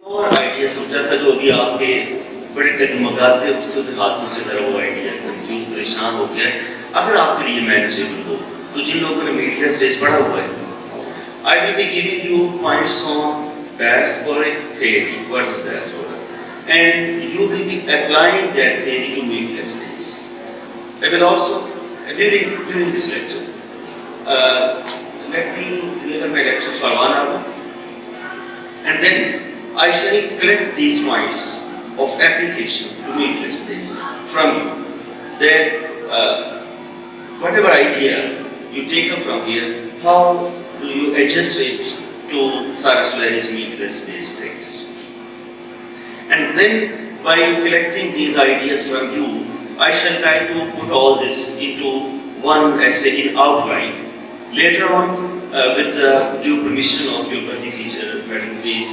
और आइडिया सोचा था जो अभी आपके बड़े डगमगाते खूबसूरत हाथों से जरा वो आइडिया कंफ्यूज परेशान हो गया है। अगर आपके लिए मैनेजेबल हो तो जिन लोगों ने मीटलेस डेज पढ़ा हुआ है, I will be giving you points on diasporic theory. What is diaspora? And you will be applying that theory to meatless days. I will also during this lecture let me deliver my lecture for 1 hour, and then I shall collect these points of application to meatless days from you. Then whatever idea you take up from here, how do you adjust it to Saraswati's meatless days text? And then by collecting these ideas from you, I shall try to put all this into one essay in outline. Later on, with the due permission of your buddy teacher, Madam Please,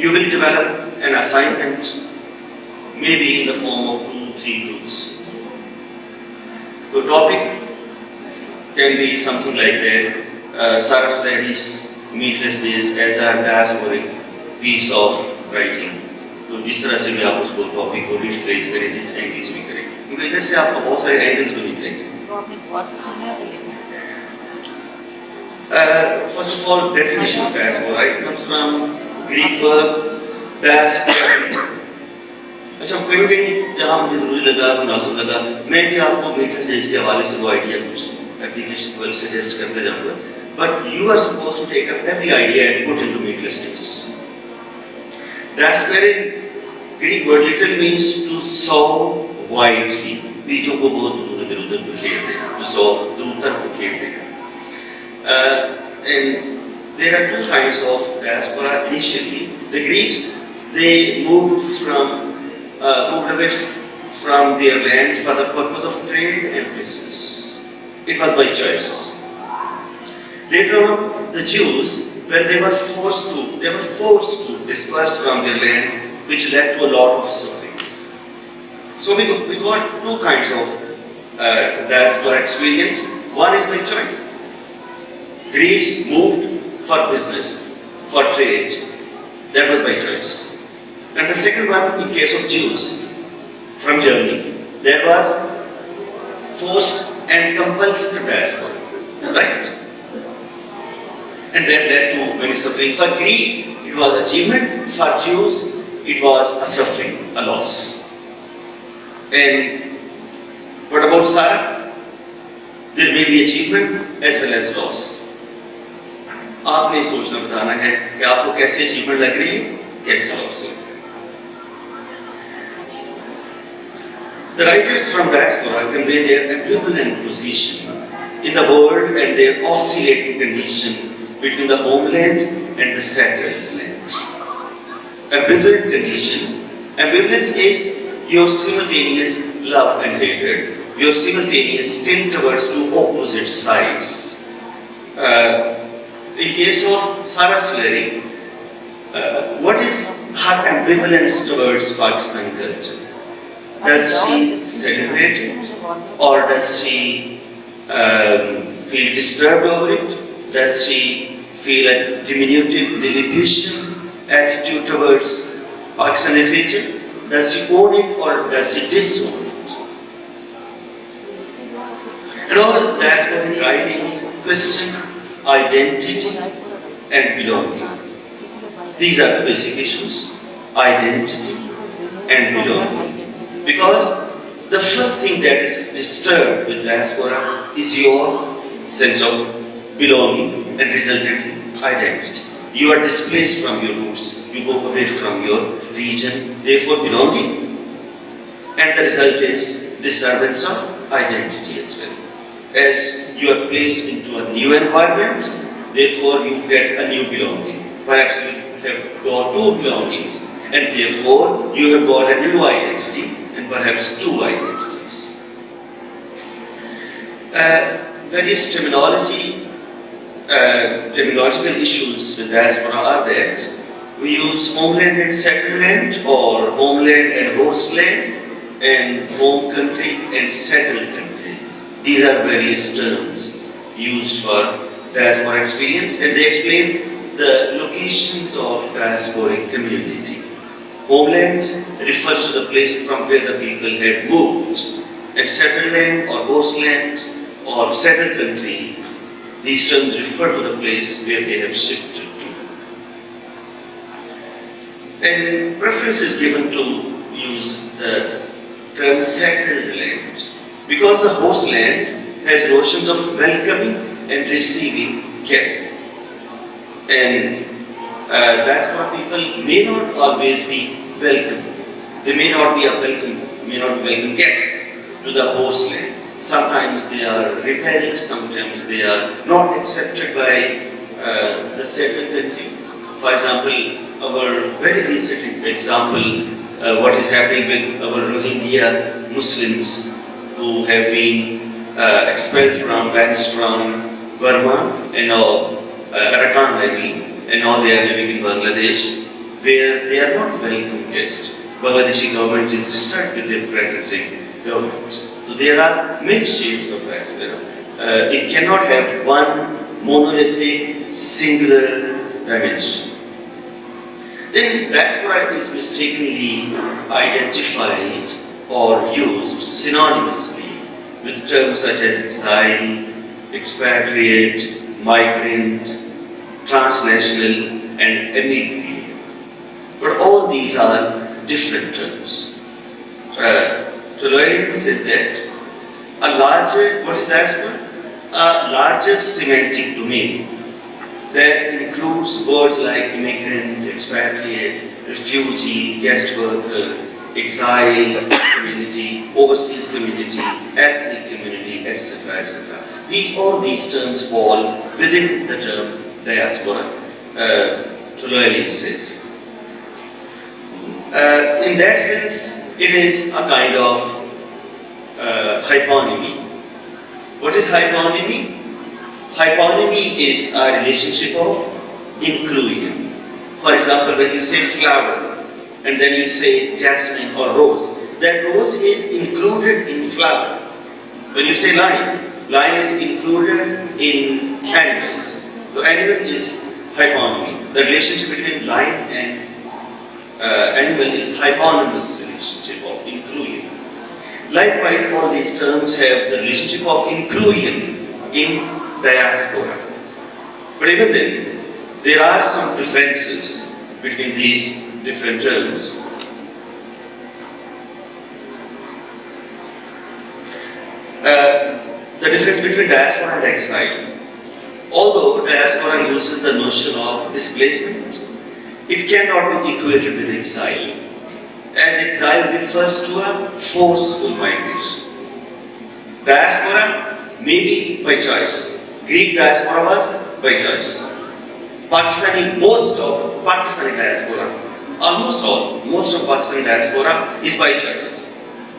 you will develop an assignment, maybe in the form of 2-3 groups. The topic can be something like that. Saraswati's meatless days as a diasporic piece of writing. तो जिस तरह से भी आप उसको topic को rephrase करें, जिस एंगल से भी करें, क्योंकि इधर से आपको बहुत सारे एंगल्स भी निकलेंगे। First of all, definition of diaspora. It comes from Greek verb diaspora. अच्छा, कहीं जहाँ मुझे जरूरी लगा, मुनासिब लगा, मैं भी आपको meatless days के हवाले से वो आइडिया कुछ एप्लीकेशन को सजेस्ट करते जाऊँगा। But you are supposed to take up every idea and put into meatless days. That's where Greek word literally means to sow widely. बीजों को बहुत इधर-उधर बिखेर देना, to sow, दूर तक बिखेर देना। And there are two kinds of diaspora initially. The Greeks, they moved away from their land for the purpose of trade and business. It was by choice. Later on, the Jews, when they were forced to disperse from their land, which led to a lot of sufferings. So we got two kinds of diaspora experience. One is by choice. Greeks moved for business, for trade. That was by choice. And the second one, in case of Jews from Germany, that was forced and compulsory diaspora, right? And that led to many suffering. For Greek, it was achievement. For Jews, it was a suffering, a loss. And what about Sarah? There may be achievement as well as loss. आपने सोचना बताना है कि आपको कैसे achievement लग रही है, कैसे लॉस है। The writers from diaspora convey their ambivalent position in the world and their oscillating condition between the homeland and the settled land. Ambivalent condition. Ambivalence is your simultaneous love and hatred, your simultaneous tilt towards two opposite sides. In case of Saraswati, what is her ambivalence towards Pakistani culture? Does she celebrate it, or does she feel disturbed over it? Does she feel a diminutive deliberation attitude towards Pakistani literature? Does she own it or does she disown it? And all diasporic writings question identity and belonging. These are the basic issues: identity and belonging. Because the first thing that is disturbed with diaspora is your sense of belonging and resultant identity. You are displaced from your roots, you go away from your region, therefore belonging, and the result is disturbance of identity as well. As you are placed into a new environment, therefore you get a new belonging. Perhaps you have got two belongings, and therefore you have got a new identity, and perhaps two identities. Various terminological issues with diaspora are that we use homeland and settlement, or homeland and host land, and home country and settled country. These are various terms used for diaspora experience, and they explain the locations of diasporic community. Homeland refers to the place from where the people have moved, and settled land or host land or settled country, these terms refer to the place where they have shifted to. And preference is given to use the term settled land because the host land has notions of welcoming and receiving guests. And diaspora people may not always be welcome. They may not be welcome guests to the host land. Sometimes they are repelled, sometimes they are not accepted by the settled country. For example, our very recent example, what is happening with our Rohingya Muslims who have been expelled from, banished from Burma and now Arakan Valley, and now they are living in Bangladesh, where they are not welcome guests. Bangladeshi government is disturbed with their presence in government. So there are many shades of diaspora. It cannot have one monolithic, singular dimension. Then diaspora is mistakenly identified or used synonymously with terms such as exile, expatriate, migrant, transnational, and emigrant. But all these are different terms. So Loyalian says that a larger, what is diaspora? A larger semantic domain that includes words like immigrant, expatriate, refugee, guest worker, exile community, overseas community, ethnic community, etc., etc. All these terms fall within the term diaspora, Loyalian says. In that sense, it is a kind of hyponymy. What is hyponymy? Hyponymy is a relationship of inclusion. For example, when you say flower and then you say jasmine or rose, that rose is included in flower. When you say lion, lion is included in animals. So animal is hyponymy. The relationship between lion and animal is hyponymous relationship of inclusion. Likewise, all these terms have the relationship of inclusion in diaspora. But even then, there are some differences between these different terms. The difference between diaspora and exile. Although diaspora uses the notion of displacement, it cannot be equated with exile, as exile refers to a forceful migration. Diaspora may be by choice. Greek diaspora was by choice. Most of Pakistani diaspora, most of Pakistani diaspora is by choice.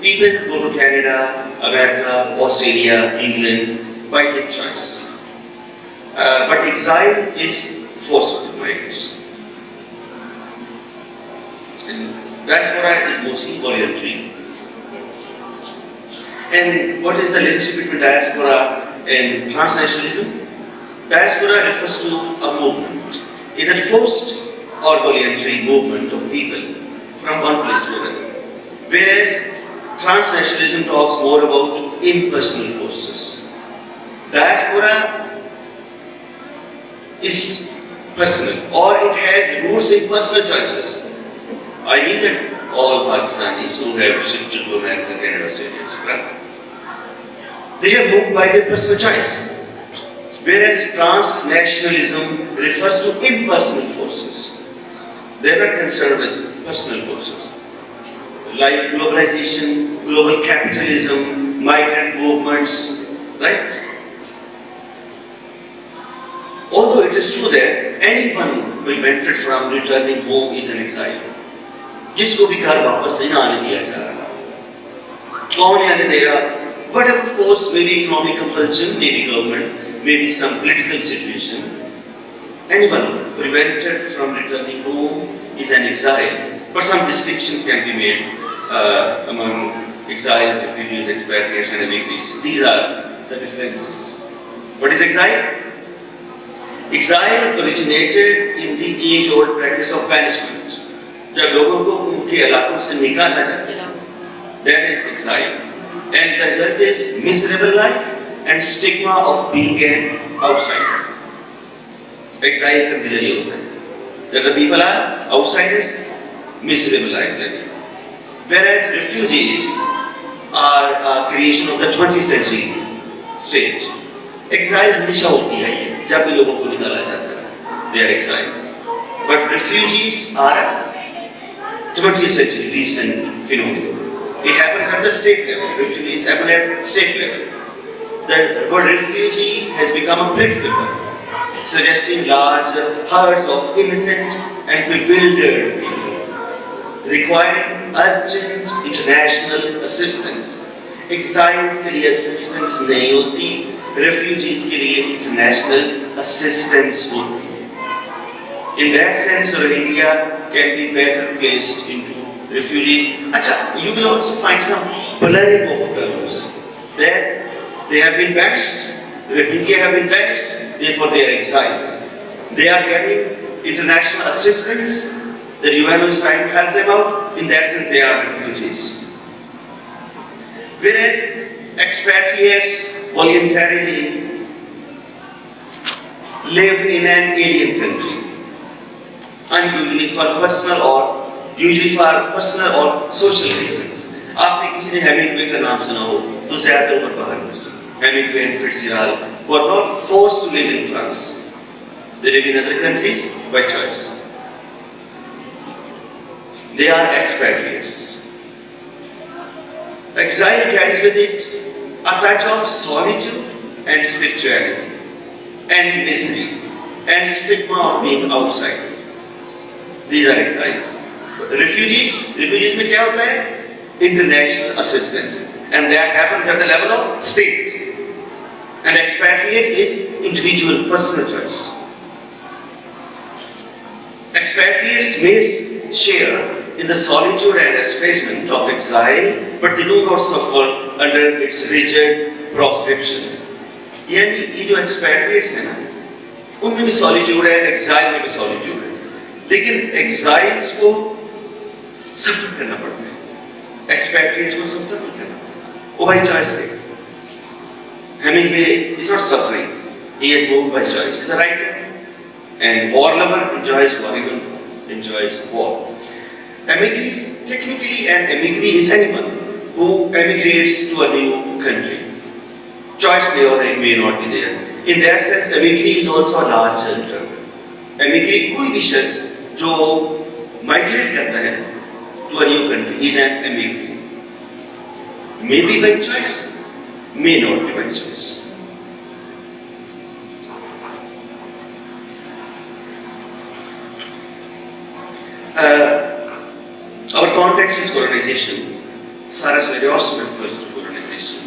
People go to Canada, America, Australia, England by their choice. But exile is forceful migration. And diaspora is mostly voluntary. And what is the relationship between diaspora and transnationalism? Diaspora refers to a movement, either forced or voluntary movement of people from one place to another. Whereas transnationalism talks more about impersonal forces. Diaspora is personal, or it has roots in personal choices. I mean that all Pakistanis who have shifted to America, Canada, Australia, etc., they have moved by their personal choice. Whereas transnationalism refers to impersonal forces. They are not concerned with personal forces. Like globalization, global capitalism, migrant movements, right? Although it is true that anyone prevented from returning home is an exile. जिसको भी घर वापस नहीं आने दिया जा रहा, कौन आने दे रहा? Whatever force, maybe economic compulsion, maybe government, maybe some political situation, anyone prevented from returning home is an exile. But some distinctions can be made among exiles, refugees, expatriates, and emigres. These are the differences. What is exile? Exile originated in the age-old practice of banishment. जब लोगों को उनके इलाकों से निकाला जाता है, that is exile, and the result is miserable life and stigma of being an outsider. Exile का नतीजा ये होता है that the people are outsiders, miserable life living. Whereas refugees are a creation of the 20th century state. Exile हमेशा होती है जब भी लोगों को निकाला जाता है, they are exiles. But refugees are a 20th century recent phenomenon. It happens at the state level. Refugees happen at state level. The word refugee has become a political word, suggesting large herds of innocent and bewildered people, requiring urgent international assistance. Exiles के लिए assistance नहीं होती, refugees के लिए international assistance होती है. In that sense, Rohingya can be better placed into refugees. अच्छा, you will also find some blurring of terms. That they have been banished, Rohingya have been banished, therefore they are exiles. They are getting international assistance. The UN is trying to help them out. In that sense, they are refugees. Whereas expatriates voluntarily live in an alien country, usually for personal or social reasons. आपने किसी ने Hemingway का नाम सुना हो तो ज़्यादातर पर बाहर में Hemingway and Fitzgerald were not forced to live in France. They live in other countries by choice. They are expatriates. Exile carries with it a touch of solitude and spirituality and misery and stigma of being outside. These are exiles. Refugees में क्या होता है? International assistance, and that happens at the level of state. And expatriate is individual, personal choice. Expatriates may share in the solitude and estrangement of exile, but they do not suffer under its rigid proscriptions. यानी ये जो expatriates हैं ना, उनमें भी solitude है, exile में भी solitude है, लेकिन exiles को suffer करना पड़ता है, expatriates को suffer नहीं करना पड़ता, वो by choice है. Hemingway is not suffering, he is moved by choice. He is a writer, and war lover enjoys war, even enjoys war. Technically an emigree is anyone who emigrates to a new country. Choice may or may not be there. In that sense, emigree is also a large term. Emigree कोई भी शख्स जो migrate करता है to a new country, he is an emigree. May be by choice, may not be by choice. Our context is colonization. Cyrus Valley also refers to colonization.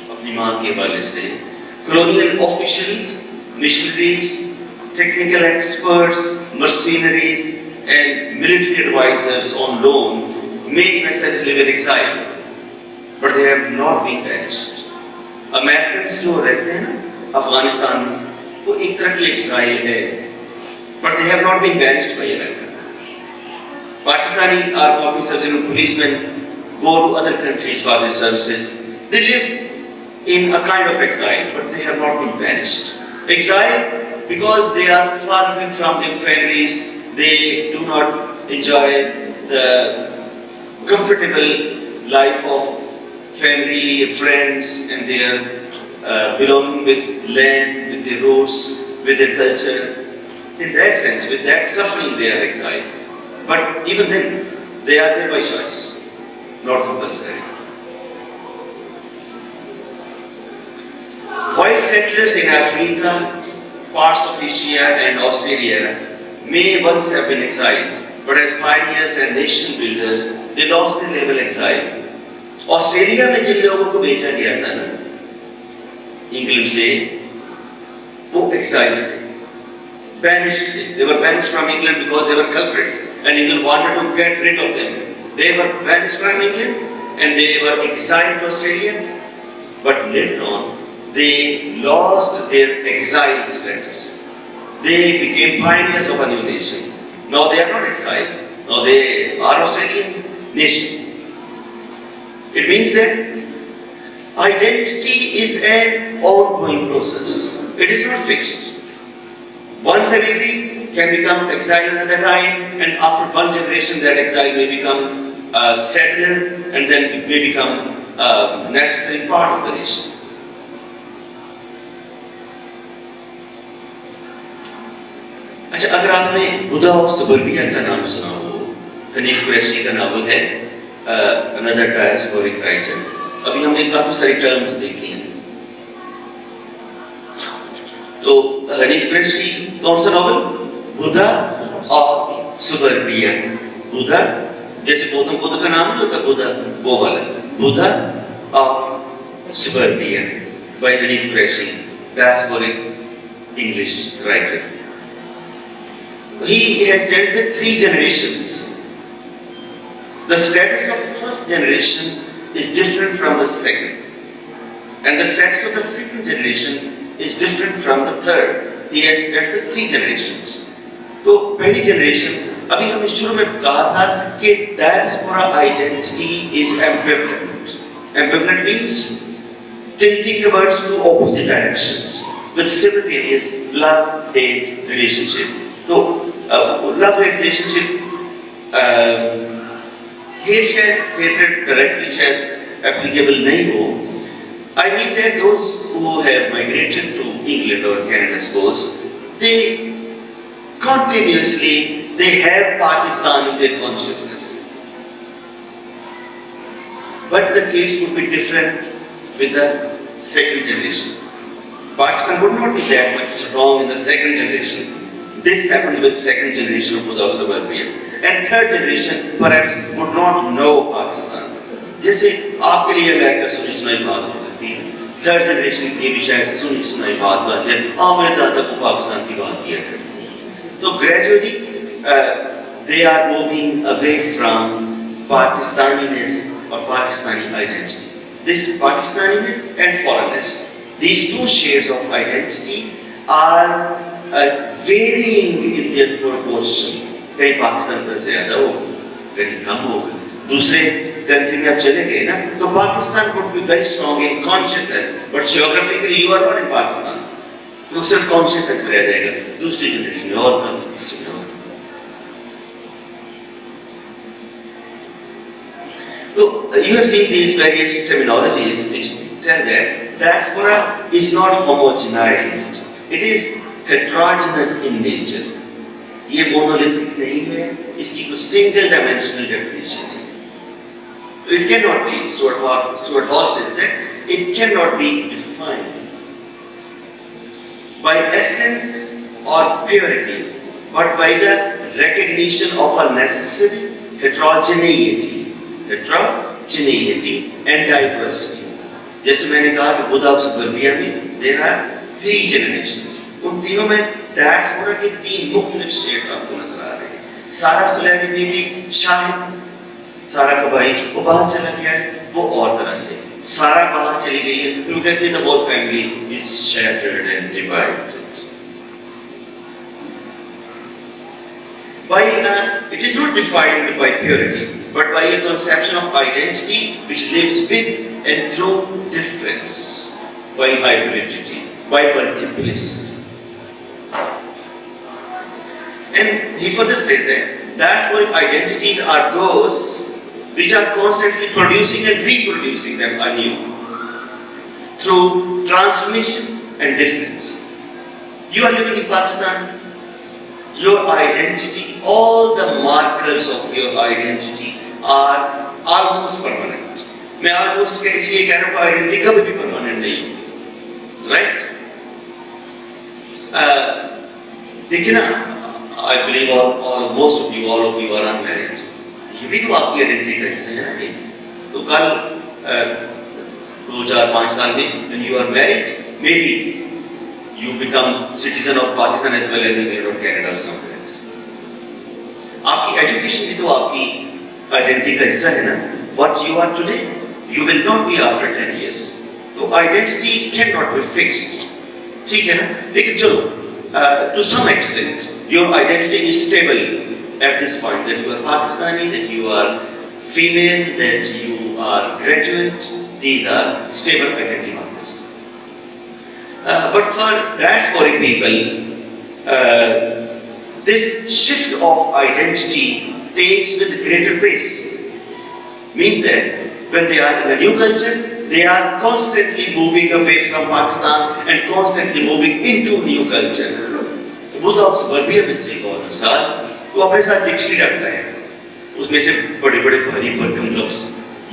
अपनी माँ के हवाले से colonial officials, missionaries, technical experts, mercenaries, and military advisors on loan may in a sense live in exile, but they have not been banished. Americans जो रहते हैं ना अफगानिस्तान में, वो एक तरह की exile है, but they have not been banished by America. Pakistani army officers and policemen go to other countries for their services. They live in a kind of exile, but they have not been banished. Exile because they are far away from their families. They do not enjoy the comfortable life of family and friends, and they are belonging with land, with their roots, with their culture. In that sense, with that suffering, they are exiles. But even then, they are there by choice, not compulsory. White settlers in Africa, parts of Asia and Australia may once have been exiles, but as pioneers and nation builders, they lost their label exile. Australia में जिन लोगों को भेजा गया था ना, England से, वो exiles थे. Banished. They were banished from England because they were culprits, and England wanted to get rid of them. They were banished from England, and they were exiled to Australia. But later on, they lost their exile status. they became pioneers of a new nation. Now they are not exiles. Now they are Australian nation. It means that identity is an ongoing process. It is not fixed. One celebrity can become exile another time, and after one generation that exile may become settler and then may become a necessary part of the nation. अच्छा, अगर आपने बुधा of सबर्बिया का नाम सुना हो, हनीफ कुरैशी का novel है another diasporic writer. अभी हमने काफी सारी टर्म्स देखी हैं। तो हनीफ कुरैशी कौन सा नॉवल? Buddha of सबर्बिया। बुधा जैसे गौतम बुद्ध का नाम जो था बुधा, वो वाला Buddha of Suburbia by Hanif Kureishi, diasporic English writer. He has dealt with 3 generations. The status of first generation is different from the second, and the status of the second generation is different from the third. He has dealt with 3 generations. तो पहली generation, अभी हम शुरू में कहा था कि diaspora identity is ambivalent. Ambivalent means tilting towards 2 opposite directions with simultaneous love-hate relationship. तो love-hate relationship ये शायद hatred directly शायद applicable नहीं हो. I mean that those who have migrated to England or Canada, suppose, they continuously have Pakistan in their consciousness. But the case would be different with the second generation. Pakistan would not be that much strong in the second generation. This happens with second generation of Buddha of Suburbia. And third generation perhaps would not know Pakistan. जैसे आपके लिए America सुनी सुनाई बात हो सकती है, third generation के भी शायद सुनी सुनाई बात है, मेरे दादा को पाकिस्तान की बात किया करते। तो gradually they are moving away from Pakistaniness or Pakistani identity. This Pakistaniness and foreignness, these 2 shades of identity are varying in their proportion. कहीं पाकिस्तान से ज़्यादा हो, कहीं कम हो। दूसरे कंट्री में आप चले गए ना, तो Pakistan would be very strong in consciousness, but geographically you are not in Pakistan. तो सिर्फ consciousness में रह जाएगा। दूसरी जनरेशन में और कम, तीसरी में और। तो you have seen these various terminologies which tell that diaspora is not homogenized. It is heterogeneous in nature. ये monolithic नहीं है, इसकी कोई single dimensional definition नहीं। It cannot be, Stuart Hall says that, it cannot be defined by essence or purity, but by the recognition of a necessary heterogeneity and diversity. जैसे मैंने कहा कि बुद्धा ऑफ सबर्बिया में there are 3 generations. उन तीनों में diaspora के 3 मुख्तलिफ शेड्स आपको नजर आ रहे हैं। सारा सुलैरी बीबी शाहिद, सारा का भाई वो बाहर चला गया है, वो और तरह से सारा बाहर चली गई है, तो कहते हैं the whole family is shattered and divided. It is not defined by purity, but by a conception of identity which lives with and through difference, by hybridity, by multiplicity. And he further says that diasporic identities are those which are constantly producing and reproducing them anew through transformation and difference. You are living in Pakistan, your identity, all the markers of your identity are almost permanent. मैं almost इसलिए कह रहा हूँ identity कभी भी permanent नहीं, right? देखिए ना, I believe most of you, all of you are unmarried. ये भी तो आपकी आइडेंटिटी का हिस्सा है ना। तो कल 2-4-5 साल में when you are married, maybe you become citizen of Pakistan as well as England or Canada or somewhere else. आपकी एजुकेशन भी तो आपकी आइडेंटिटी का हिस्सा है ना। What you are today, you will not be after 10 years. तो identity cannot be fixed, ठीक है ना। लेकिन चलो to some extent, your identity is stable at this point, that you are Pakistani, that you are female, that you are graduate. These are stable identity markers. But for diasporic people, this shift of identity takes with greater pace. Means that when they are in a new culture, they are constantly moving away from Pakistan and constantly moving into new culture. Buddha of Suburbia में से एक और मिसाल, वो अपने साथ dictionary रखता है, उसमें से बड़े बड़े भारी भरकम लफ्ज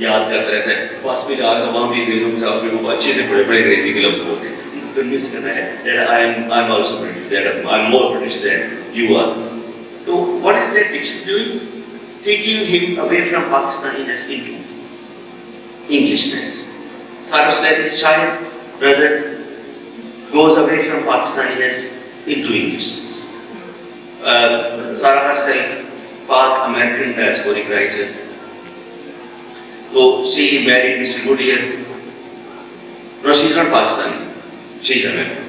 याद करता रहता है, पास में जाकर वहाँ भी अंग्रेजों के साथ में वो अच्छे से बड़े बड़े अंग्रेजी के लफ्ज बोलते हैं, उनको कन्विंस करना है that I'm also British, that I'm more British than you are. So what is that dictionary doing? Taking him away from Pakistaniness into Englishness. Saraswati's child, brother, goes away from Pakistaniness into Englishness. Sarah herself, Pak American diasporic writer. So she married Mr. Goodyear. No, she is not Pakistani. She is American.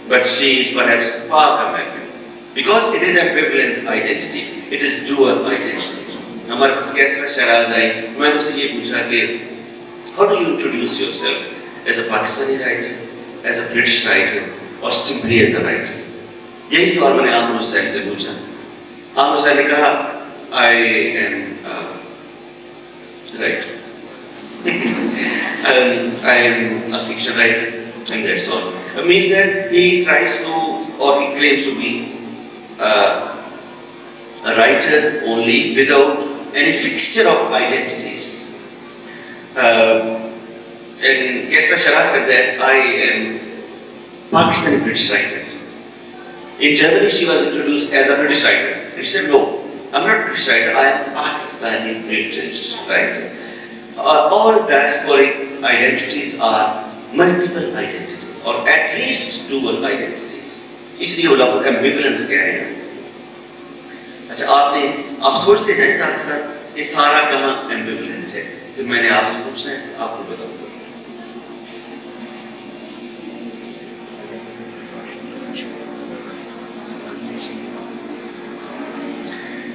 But she is perhaps Pak American. Because it is ambivalent identity. It is dual identity. हमारे पास कैसरा शराज आई, मैंने उसे ये पूछा कि how do you introduce yourself as a Pakistani writer, as a British writer, or simply as a writer? यही सवाल मैंने आमर हुसैन से पूछा। आमर हुसैन ने कहा I am a writer. I am a fiction writer, and that's all. It means that he tries to, or he claims to be a writer only without any fixture of identities. And Kesra Shara said that I am Pakistani British writer. In Germany, she was introduced as a British writer. And she said, no, I'm not British writer, I am Pakistani British writer. All diasporic identities are multiple identities, or at least dual identities. इसलिए वो लफ्ज़ ambivalence क्या है? अच्छा, आप सोचते हैं साथ साथ ये सारा कहाँ ambivalent है? तो मैंने आपसे पूछना है, आपको बताऊंगा।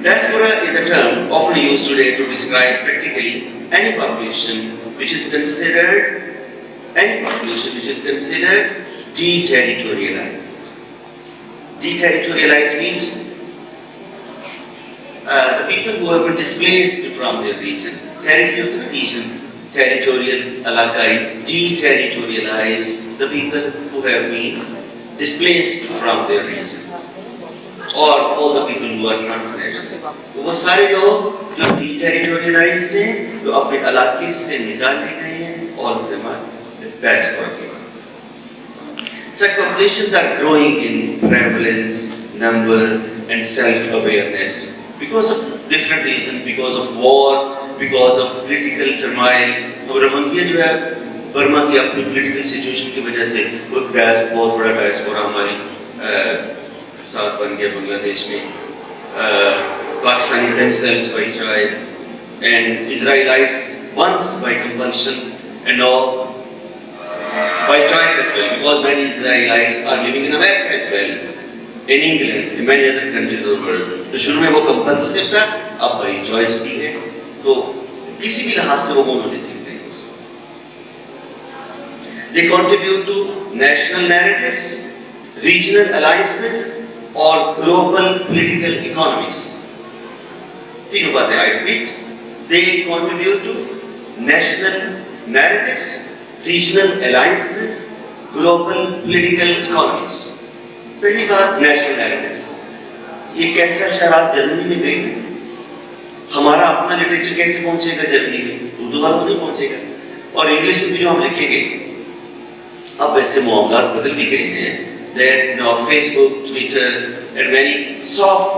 Diaspora is a term often used today to describe practically any population which is considered deterritorialized. Deterritorialized means the people who have been displaced from their region. Territorial, alakai, deterritorialized, the people who have been displaced from their region. Or all the people who are transnational. वो सारे लोग जो deterritorialized हैं, जो अपने इलाके से निकाल दिए गए हैं, all of them are diaspora people. Such populations are growing in prevalence, number, and self-awareness because of different reasons, because of war, because of political turmoil. और रोहिंग्या जो है बर्मा की अपनी political situation की वजह से वो बहुत बड़ा diaspora हमारी साथ बन गया बांग्लादेश में. Pakistanis themselves by choice, and Israelites once by compulsion, and now by choice as well, because many Israelites are living in America as well, in England, in many other countries of the world. तो शुरू में वो compulsive था, अब by choice भी है, तो किसी भी लिहाज से वो monolithic नहीं हो सकते. They contribute to national narratives, regional alliances, or global political economies. तीनों बातें I repeat. They contribute to national narratives, regional alliances, global political economies. पहली बात national narratives. ये कैसा शराब जर्मनी में गई? हमारा अपना लिटरेचर कैसे पहुंचेगा जर्मनी में? उर्दू वालों नहीं पहुंचेगा. और इंग्लिश में भी जो हम लिखेंगे, अब वैसे मामलात बदल भी गए हैं. That now Facebook, Twitter, and many soft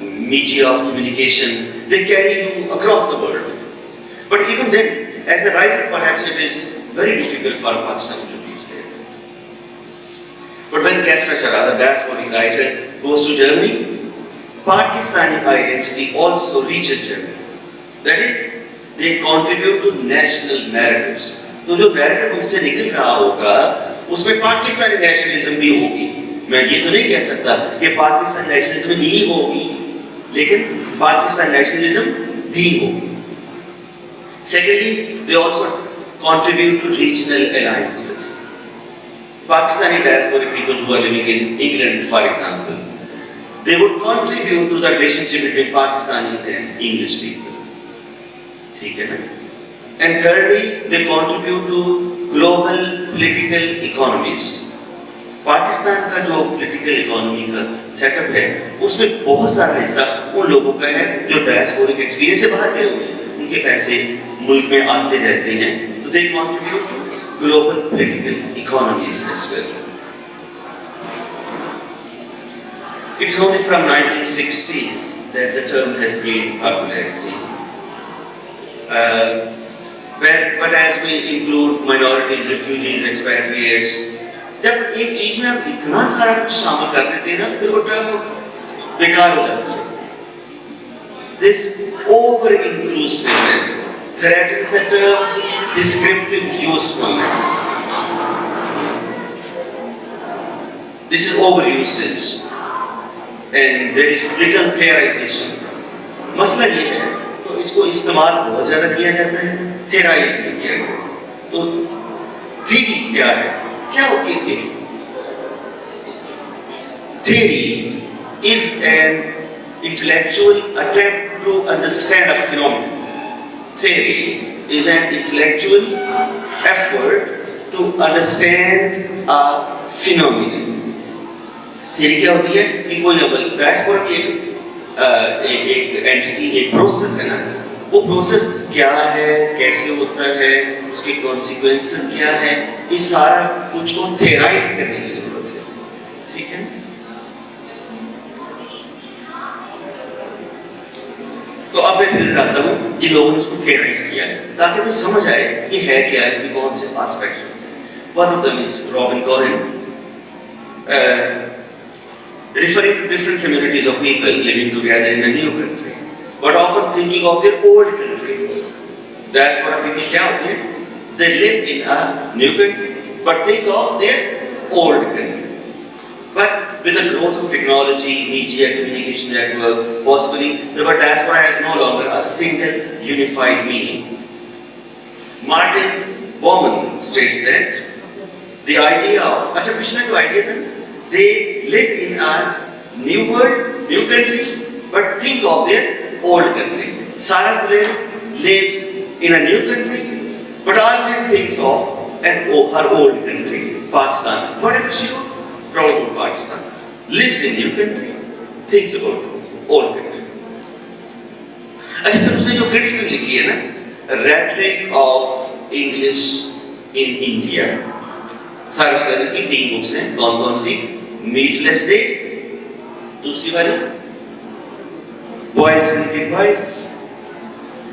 media of communication, they carry you across the world. But even then, as a writer, perhaps it is very difficult for a Pakistani to reach there. But when Kesra Shara, the diasporic writer, goes to Germany, Pakistani identity also reaches Germany. That is, they contribute to national narratives. तो जो narrative उनसे निकल रहा होगा, उसमें Pakistani nationalism भी होगी. मैं ये तो नहीं कह सकता कि पाकिस्तान नेशनलिज्म ही होगी, लेकिन पाकिस्तान नेशनलिज्म भी होगी। Secondly, they also contribute to regional alliances. Pakistani diasporic people who are living in England, for example, they would contribute to the relationship between Pakistanis and English people. ठीक है ना? And thirdly, they contribute to global political economies. Pakistan का जो political economy का setup है, उसमें बहुत सारा हिस्सा उन लोगों का है जो डायस्पोरिक एक्सपीरियंस से बाहर गए हुए हैं। उनके पैसे मुल्क में आते रहते हैं, तो they contribute to global political economies as well. It is only from 1960s that the term has gained popularity. But as we include minorities, refugees, expatriates, जब एक चीज में आप इतना सारा कुछ शामिल कर देते हैं ना, तो फिर वो टर्म बेकार हो जाती है। This over-inclusiveness threatens the term's descriptive usefulness. This is overusage, and there is little theorization. मसला ये है, तो इसको इस्तेमाल बहुत ज्यादा किया जाता है, theorize नहीं किया जाता। तो थ्योरी क्या है? क्या होती है theory? Theory is an intellectual attempt to understand a phenomenon. Theory is an intellectual effort to understand a phenomenon. Theory क्या होती है कि कोई डायस्पोरा की एक एंटिटी, एक प्रोसेस है ना, वो प्रोसेस क्या है, कैसे होता है, उसके कॉन्सिक्वेंसेस क्या है, इस सारा कुछ को थेराइज करने की जरूरत है। ठीक है? तो अब मैं फिर आता हूँ जिन लोगों ने उसको थेराइज किया है, ताकि तो समझ आए कि है क्या, इसके कौन से एस्पेक्ट्स होते हैं। One of them is Robin Cohen, referring to different communities of people living together in a new country, but often thinking of their old country. Diaspora people क्या होते हैं? They live in a new country, but think of their old country. But with the growth of technology, media, communication network, possibly the word diaspora has no longer a single unified meaning. Martin Bormann states that the idea of, अच्छा पिछला जो idea था, they live in a new world, new country, but think of their old country. Sarah Saleem lives in a new country, but always thinks of her old country, Pakistan. Whatever she wrote, proud of Pakistan. Lives in new country, thinks about old country. अच्छा फिर उसने जो criticism लिखी है ना, rhetoric of English in India. सारा study की 3 books हैं, कौन-कौन सी? Meatless Days, दूसरी वाली Boys Will Be Boys,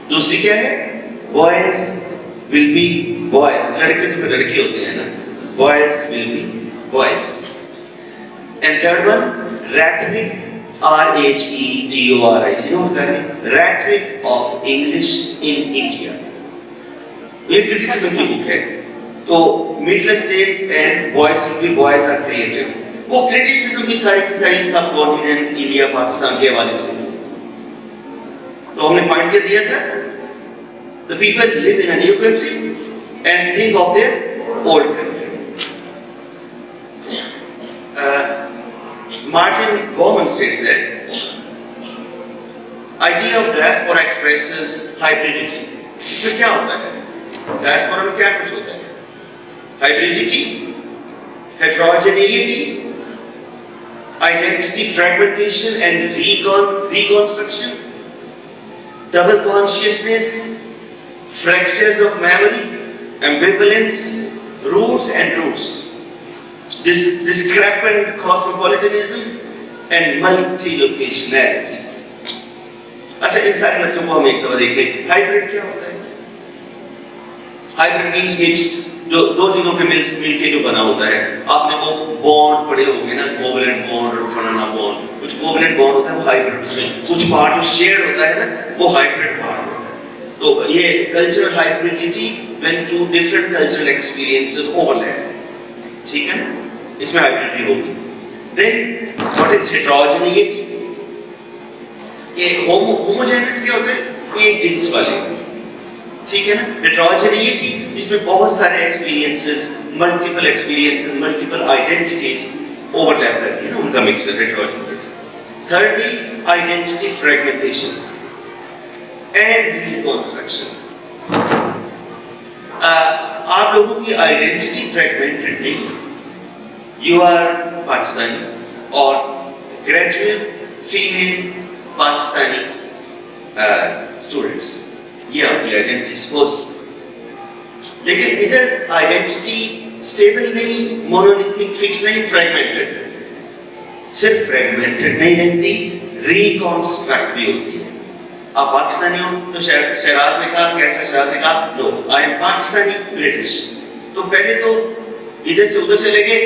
दूसरी क्या है? Boys Will Be Boys, लड़के तो फिर लड़के होते हैं ना, Boys Will Be Boys. And third one, Rhetoric, R-H-E-T-O-R-I, you know what I mean? Rhetoric of English in India. ये criticism की बुक है। तो Meatless Days and Boys Will Be Boys are creative. वो criticism भी सारी सब continent India Pakistan के हवाले से। तो हमने पॉइंट क्या दिया था? The people live in a new country and think of their old country. Martin Bormann states that idea of diaspora expresses hybridity. इसमें क्या होता है? Diaspora में क्या कुछ होता है? Hybridity, heterogeneity, identity fragmentation and reconstruction, double consciousness, fractures of memory, ambivalence, roots and roots, discrepant cosmopolitanism and multi-locationality. अच्छा इन सारे लक्षणों को हम एक दफा देख लें। हाइब्रिड क्या होता है? हाइब्रिड मीन्स मिक्स्ड, जो दो चीजों के मिल के जो बना होता है। आपने वो बॉन्ड पढ़े होंगे ना, कोवेलेंट बॉन्ड और बनाना बॉन्ड। कुछ कोवेलेंट बॉन्ड होता है वो हाइब्रिड, उसमें कुछ पार्ट जो शेयर होता है ना, वो हाइब्रिड पार्ट होता है। तो ये cultural hybridity when two different cultural experiences overlap, ठीक है ना, इसमें हाइब्रिडिटी होगी। Then what is heterogeneity? Homogeneous क्या होते हैं? एक जिन्स वाले, ठीक है ना? हेटेरोजेनिटी जिसमें बहुत सारे experiences, multiple experiences, multiple identities overlap करती है ना, उनका mixture हेटेरोजेनिटी. Thirdly, identity fragmentation and reconstruction. आप लोगों की आइडेंटिटी फ्रेगमेंटेड नहीं है. You are Pakistani और ग्रेजुएट फीमेल पाकिस्तानी स्टूडेंट्स, ये आपकी आइडेंटिटी सपोज. लेकिन इधर आइडेंटिटी स्टेबल नहीं, मोनोलिथिक फिक्स नहीं, फ्रेगमेंटेड. सिर्फ फ्रेगमेंटेड नहीं रहती, रिकॉन्स्ट्रक्ट भी होती है. आप पाकिस्तानी हो तो शहराज ने कहा, कैसा शहराज ने कहा, no I am Pakistani British. तो पहले तो इधर से उधर चले गए,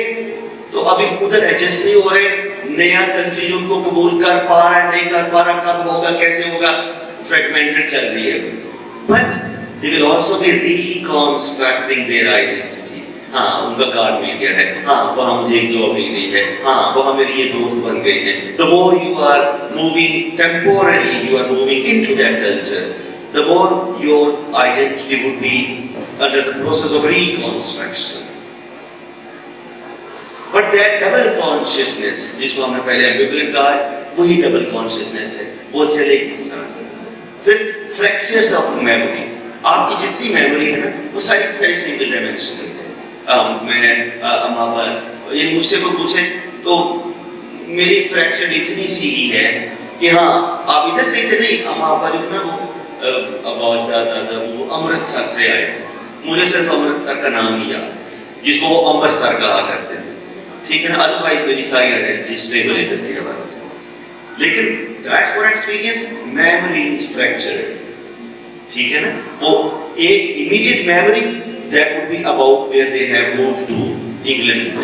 तो अभी उधर एडजस्ट नहीं हो रहे, नया कंट्री जो उनको कबूल कर पा रहा है, नहीं कर पा रहा, कब होगा, कैसे होगा, फ्रेगमेंटेड चल रही है. But they will also be reconstructing their identity. हाँ, उनका कार्ड मिल गया है, हाँ वहाँ मुझे एक जॉब मिल गई है, हाँ वहाँ मेरी ये दोस्त बन गई है. The more you are moving temporarily, you are moving into that culture, the more your identity would be under the process of reconstruction. But that double consciousness, जिसको हमने पहले ambivalent कहा है, वही double consciousness है, वो चलेगी इस तरह. फिर fractures of memory. आपकी जितनी memory है ना, वो सारी single dimensional है. मैं ये मुझसे को पूछे तो मेरी फ्रैक्चर इतनी सी ही है कि हाँ आप इधर से इधर नहीं, अम्मा जो ना वो आवाज दादा वो अमृतसर से आए थे. मुझे सिर्फ अमृतसर का नाम ही याद, जिसको वो अमृतसर कहा करते थे, ठीक है ना. अदरवाइज मेरी सारी आइडेंटिटी स्टेबल इधर के हवाले से. लेकिन diaspora experience memory is fractured, ठीक है ना. वो एक immediate memory that would be about where they have moved to England.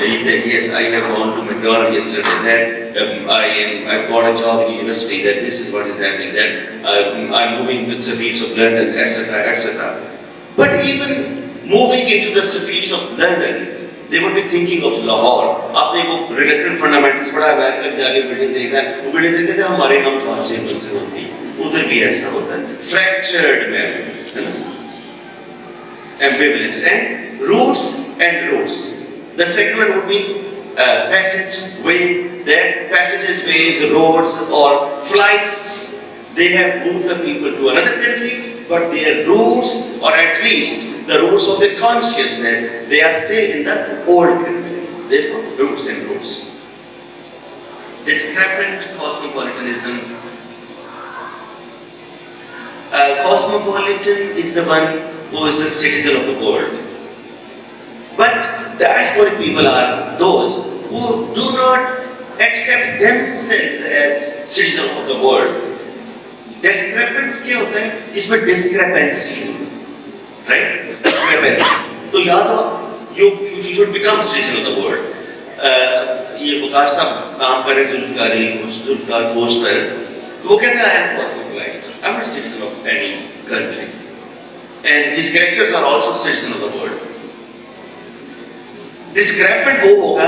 Yes, I have gone to McDonald's yesterday. That I got a job in university. That this is what is happening. That I'm moving with streets of London, etc., etc. But even moving into the streets of London, they would be thinking of Lahore. आपने वो reluctant fundamentals पढ़ा है, बैठ जाके building देखा है, वो building देखते थे हमारे हम कहाँ से होती, उधर भी ऐसा होता है. Fractured memory, है ना. Ambivalence and roots. The second one would be passage, way. That passages, ways, roads or flights, they have moved the people to another country, but their roots, or at least the roots of their consciousness, they are still in the old country. Therefore, roots and roots. Discrepant cosmopolitanism. Cosmopolitan is the one who is a citizen of the world. But diasporic people are those who do not accept themselves as citizens of the world. Discrepant क्या होता है? इसमें discrepancy, right? Discrepancy. तो याद हो, you should become citizen of the world. ये बुखार सब काम कर रहे जुल्फकार घोष पर, तो वो कहता है cosmopolite. I'm not a citizen of any country. And his characters are also citizens of the world. Discrepant वो होगा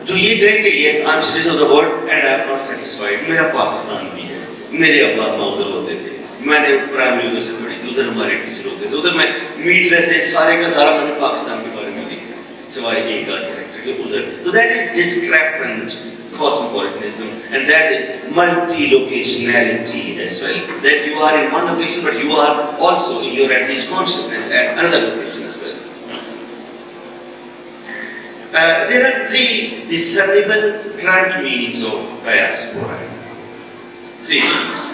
जो ये कहे कि yes, I'm citizen of the world and I am not satisfied. मेरा पाकिस्तान भी है, मेरे अब्बा अम्मा उधर होते थे, मैंने प्राइमरी उधर से पढ़ी थी, उधर हमारे टीचर होते थे, उधर मैं मीट से सारे का सारा मैंने पाकिस्तान के बारे में लिखा, सिवाय एक आध कैरेक्टर के उधर. So that is discrepant cosmopolitanism, and that is multi-locationality as well. That you are in one location, but you are also in your at least consciousness at another location as well. There are three discernible current meanings of diaspora. Three meanings.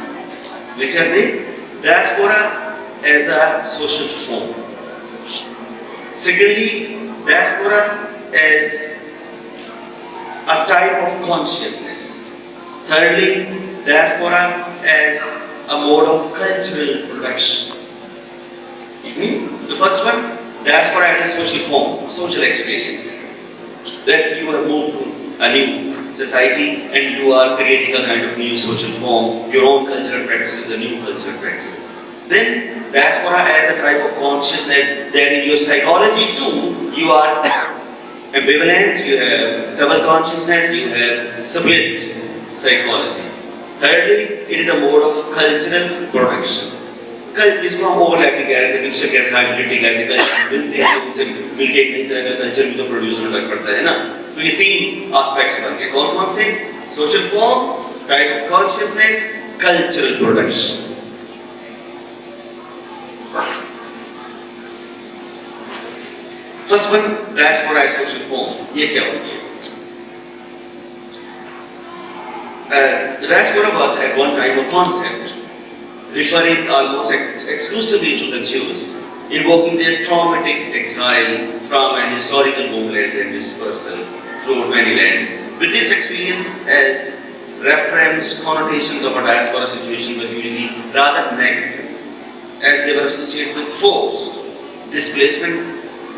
Which are they? Diaspora as a social form. Secondly, diaspora as a type of consciousness. Thirdly, diaspora as a mode of cultural production. The first one, diaspora as a social form, social experience. That you have moved to a new society and you are creating a kind of new social form, your own cultural practices, a new cultural practice. Then, diaspora as a type of consciousness that in your psychology too, you are ambivalent, you have double consciousness, you have split psychology. Thirdly, it is a mode of cultural production. कल जिसको हम overlapping कह रहे थे, mixture कह रहे थे, hybridity कह रहे थे, मिलते हैं उनसे मिलके एक नई तरह का कल्चर भी तो प्रोड्यूस होने लग पड़ता है ना। तो ये तीन एस्पेक्ट्स बन गए, कौन कौन से? Social form, type of consciousness, cultural production. First one, diaspora social form, ये क्या होती है? Diaspora was at one time a concept referring almost exclusively to the Jews, invoking their traumatic exile from an historical homeland and dispersal through many lands. With this experience as reference, connotations of a diaspora situation were usually rather negative, as they were associated with forced displacement,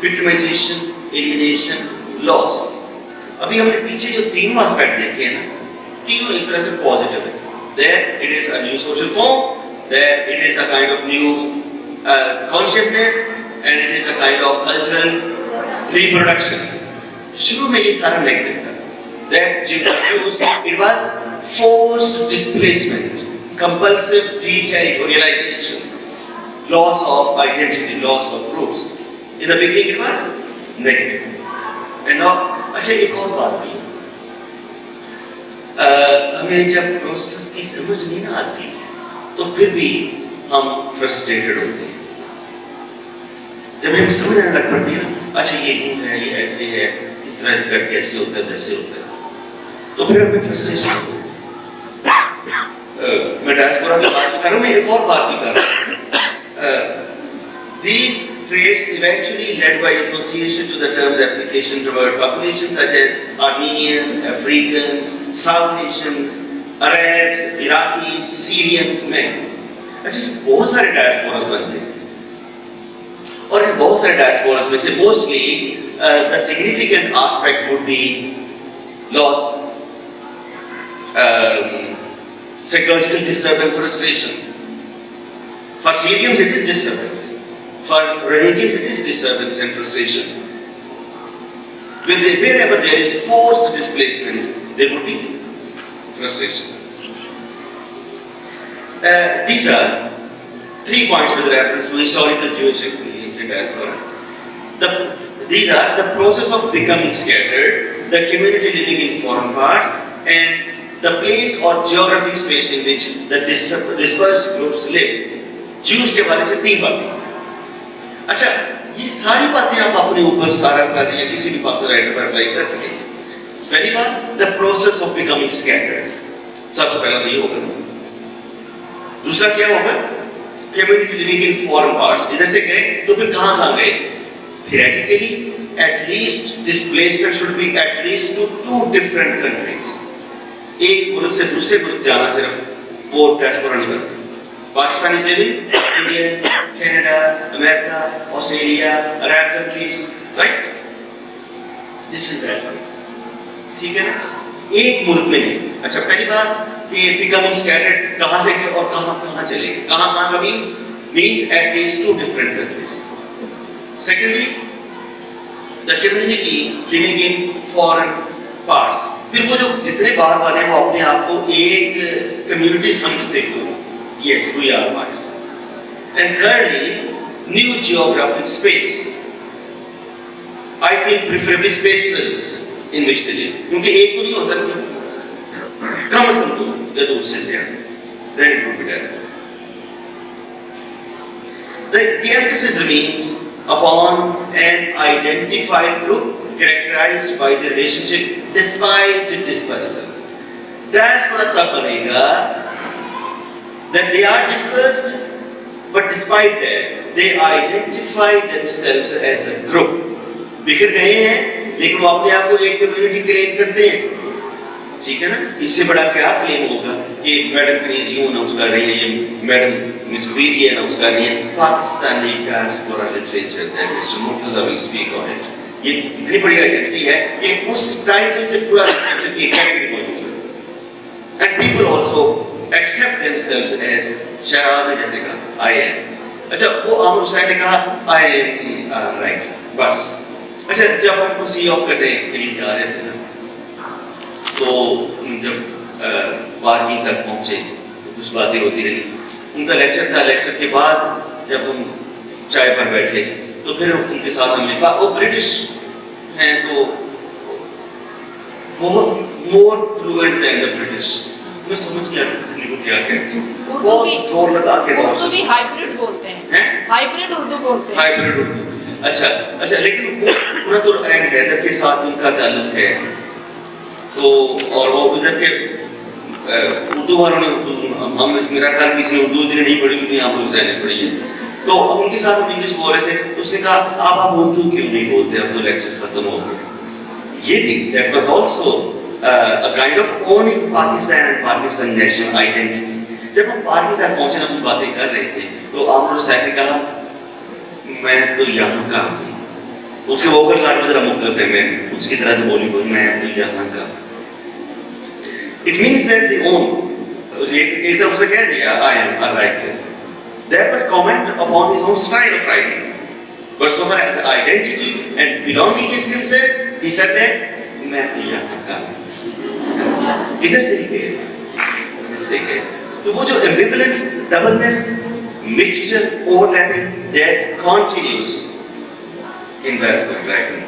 victimization, alienation, loss. अभी हमने पीछे जो तीनों aspect देखे हैं ना, तीनों एक तरह से पॉजिटिव है। That it is a new social form, that it is a kind of new consciousness, and it is a kind of cultural reproduction. शुरू में ये सारा नेगेटिव था। That Jews, it was forced displacement, compulsive deterritorialization, loss of identity, loss of roots. In the beginning it was negative. And now, अच्छा एक और बात भी, हमें जब प्रोसेस की समझ नहीं ना आती तो फिर भी हम फ्रस्ट्रेटेड होते हैं। जब हमें समझ आने लग पड़ती है ना, अच्छा ये क्यों है, ये ऐसे है, इस तरह करके ऐसे होता है, वैसे होता है, तो फिर हमें फ्रस्ट्रेशन होती है। मैं डायस्पोरा की बात कर रहा हूँ, मैं एक और बात भी कर रहा हूँ। These traits eventually led by association to the terms application toward populations such as Armenians, Africans, South Asians, Arabs, Iraqis, Syrians में। अच्छा बहुत सारे डायस्पोरास बनते हैं और इन बहुत सारे डायस्पोरास में से mostly the significant aspect would be loss, psychological disturbance, frustration. For Syrians it is disturbance. For Rohingyas it is disturbance and frustration. Wherever there is forced displacement, there would be frustration. These are 3 points with reference to historical Jewish experience in diaspora. These are the process of becoming scattered, the community living in foreign parts, and the place or geographic space in which the dispersed groups live. Jews के बारे से 3 बातें। अच्छा ये सारी बातें आप अपने ऊपर सारा कर या किसी भी बात से राइटर पर अप्लाई कर सकेंगे। पहली बात, the process of becoming scattered, सबसे पहला तो ये होगा। दूसरा क्या होगा? Community living in foreign parts, इधर से गए तो फिर कहाँ गए? Theoretically, at least displacement should be at least to 2 different countries. एक मुल्क से दूसरे मुल्क जाना सिर्फ वो डायस्पोरा नहीं बनता। Pakistan is living in India, Canada, America, Australia, Arab countries, right? This is that one. ठीक है ना? एक मुल्क में नहीं। अच्छा पहली बात कि becoming scattered कहाँ से और कहाँ चले? कहाँ का means at least 2 different countries. Secondly, the community living in foreign parts. फिर वो जो जितने बाहर वाले हैं वो अपने आप को एक community समझते हैं। Yes, we are Pakistan. And thirdly, new geographic space. I think preferably spaces in which they live. क्योंकि एक तो नहीं हो सकती, कम से कम 2 या 2 से ज़्यादा. Then it would be diaspora. The emphasis remains upon an identified group characterized by the relationship despite dispersal. Diaspora तब बनेगा that they are dispersed, but despite that, they identify themselves as a group. बिखर गए हैं, लेकिन वो अपने आप को एक कम्युनिटी क्लेम करते हैं, ठीक है ना? इससे बड़ा क्या क्लेम होगा कि मैडम क्रेजी अनाउंस कर रही है, ये मैडम मिस क्वीरी अनाउंस कर रही है, Pakistani diaspora literature that mister Murtaza will speak on it. ये इतनी बड़ी आइडेंटिटी है कि उस टाइटल से पूरा लिटरेचर की कैटेगरी मौजूद है। And people also accept themselves as Shahraj ने जैसे कहा I am। अच्छा वो आमर हुसैन ने कहा I am right, बस अच्छा, जब हमको सी ऑफ करने के लिए जा रहे थे ना, तो जब पार्किंग तक पहुंचे तो कुछ बातें होती रही। उनका लेक्चर था, लेक्चर के बाद जब हम चाय पर बैठे तो फिर उनके साथ हमने वो ब्रिटिश हैं तो वो मोर फ्लुएंट देन द ब्रिटिश। मैं समझ गया वो क्या कहते हैं, बहुत जोर लगा के उर्दू भी हाइब्रिड बोलते हैं, हाइब्रिड उर्दू बोलते हैं, हाइब्रिड उर्दू। अच्छा, लेकिन पूरा तो हैदर के साथ उनका ताल्लुक है, तो और वो इधर के उर्दू वालों ने हम मेरा ख्याल किसी ने उर्दू इतनी नहीं पढ़ी उतनी आप हुसैन ने पढ़ी है, तो उनके साथ हम इंग्लिश बोल रहे थे। तो उसने कहा आप उर्दू क्यों नहीं बोलते, अब तो लेक्चर खत्म हो गया। ये भी that was also a kind of owning Pakistan and Pakistan national identity। जब हम पार्टी तक पहुंचे ना, कुछ बातें कर रहे थे, तो आमर हुसैन ने कहा मैं तो यहाँ का हूँ। उसके वोकल कार्ड में जरा मुख्तलिफ है, मैं उसकी तरह से बोली मैं तो यहाँ का। It means that they own। एक तरफ से कह दिया I am a writer। That was comment upon his own style of writing। But so far as identity and belonging is concerned, he said that मैं तो यहाँ का। इधर से ही गए, इधर से गए। तो वो जो ambivalence, doubleness, mixture, overlapping, that continues in diasporic writing।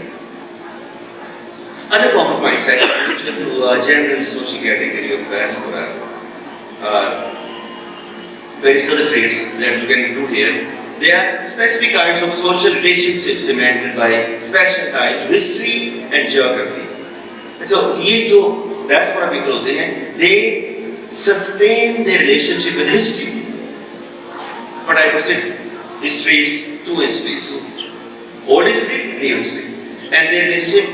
Other common points I mentioned to a general social category of diaspora are various other traits that we can include here। They are specific kinds of social relationships cemented by special ties to history and geography। So ये जो diaspora people होते हैं, they sustain their relationship with history। But I would say histories, two histories, old history, new history, and their relationship,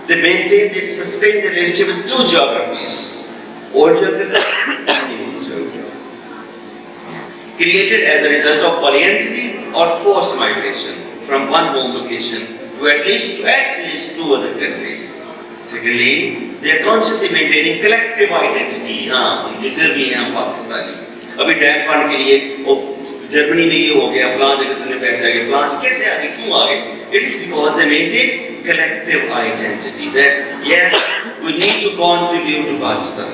they maintain, they sustain their relationship with two geographies, old geography and new geography, created as a result of voluntary or forced migration from one home location to at least two other countries। Secondly, they are consciously maintaining collective identity। हाँ, हम जिधर भी हैं हम पाकिस्तानी। अभी dam fund के लिए Germany में ये हो गया, फलां जगह से पैसे आ गए, फलां से कैसे आ गए, क्यों आ गए? It is because they maintain collective identity that yes, we need to contribute to Pakistan,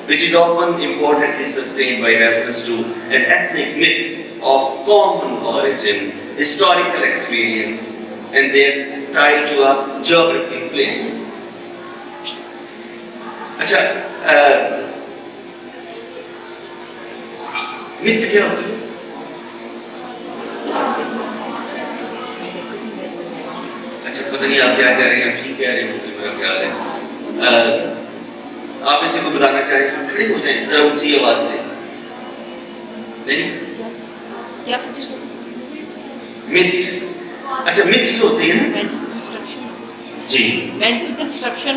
which is often importantly sustained by reference to an ethnic myth of common origin, historical experience, and their tie to a geographic place। अच्छा, myth क्या होती है? अच्छा, पता नहीं आप क्या कह रहे हैं, ठीक कह रहे हैं, मेरा ख्याल है। आप इसे को बताना चाहें तो खड़े हो जाएं जरा ऊंची आवाज से। नहीं? मिथ। अच्छा, मिथ जो होती है ना, जी, mental construction,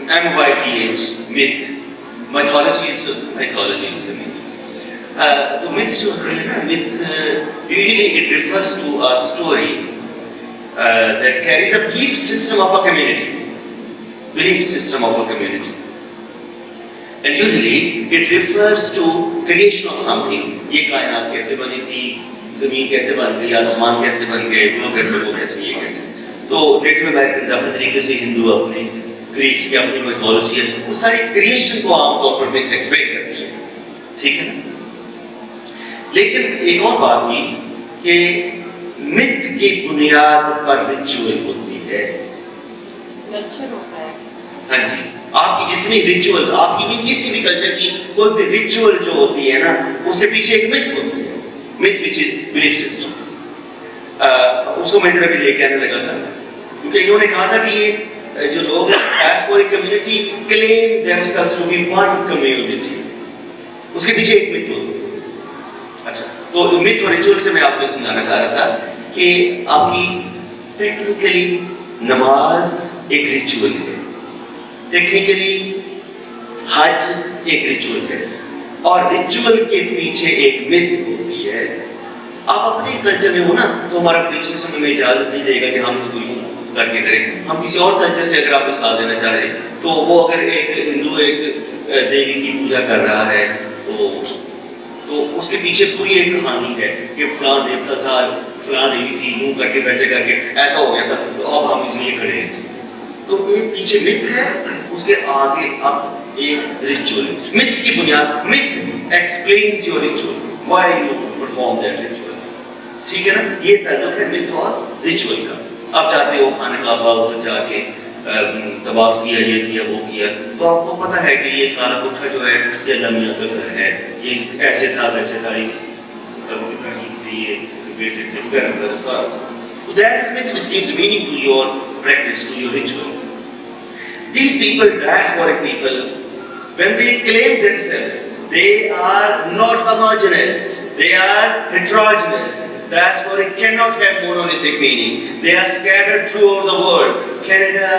MYTH, myth, mythology is a myth। तो myth जो होती है ना, myth usually it refers to a story that carries a belief system of a community, and usually it refers to creation of something। ये कायनात कैसे बनी थी, जमीन कैसे बन गई, आसमान कैसे बन गए, वो कैसे, ये कैसे। तो नेटिव अमेरिकन अपने तरीके से, हिंदू अपने, ग्रीक्स की अपनी मिथोलॉजी है, वो सारी क्रिएशन को आमतौर पर मिथ एक्सप्लेन करती है, ठीक है ना। लेकिन एक और बात भी कि मिथ की बुनियाद पर रिचुअल होती है। कल्चर होता है। हाँ जी, आपकी जितनी रिचुअल्स, आपकी भी किसी भी कल्चर की कोई भी रिचुअल जो होती है ना, उसके पीछे एक मिथ होती है, myth which is belief system. उसको मैं इधर भी लेके आने लगा था, क्योंकि इन्होंने कहा था कि ये जो लोग diasporic community claim themselves to be one community, उसके पीछे एक मिथ होती है। अच्छा, तो मिथ और रिचुअल से मैं आपको समझाना चाह रहा था कि आपकी टेक्निकली नमाज एक रिचुअल है, टेक्निकली हज एक रिचुअल है, और रिचुअल के पीछे एक मिथ होती है। आप अपने कल्चर में हो ना, तो हमारा बिलीफ सिस्टम हमें इजाजत नहीं देगा कि हम इसको करके करें। हम किसी और कल्चर से अगर आप मिसाल देना चाह रहे हैं, तो वो अगर एक हिंदू एक देवी की पूजा कर रहा है, तो उसके पीछे पूरी एक कहानी है कि फलां देवता था, फलां देवी थी, यूं करके वैसे करके ऐसा हो गया था, तो अब हम इसलिए खड़े हैं। तो एक पीछे मिथ है, उसके आगे अब एक रिचुअल। मिथ की बुनियाद, myth explains your ritual, why you perform that ritual. ठीक है ना, ये ताल्लुक है मिथ और रिचुअल का। अब जाते हो खाने का उधर जाके तवाफ किया, ये किया, वो किया, तो आपको पता है कि ये खाना कोठा जो है ये लम्बिया का घर है, ये ऐसे था वैसे था, ये गरम गरम सारा। So that is myth which gives meaning to your practice, to your ritual. These people, diasporic people, when they claim themselves, they are not homogeneous, they are heterogeneous. Diasporic cannot have monolithic meaning. They are scattered throughout the world. Canada,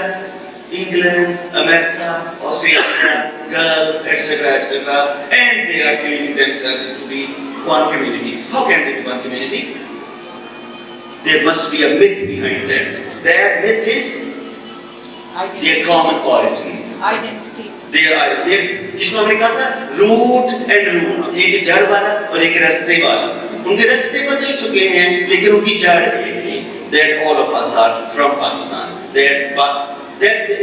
England, America, Australia, Gulf, etc., etc. And they are claiming themselves to be one community. How can they be one community? There must be a myth behind that. That myth is their common origin. Identity. Their जिसको हमने कहा था root and root, एक जड़ वाला और एक रास्ते वाला। उनके रास्ते बदल चुके हैं लेकिन उनकी जड़ एक है। That all of us are from Pakistan. That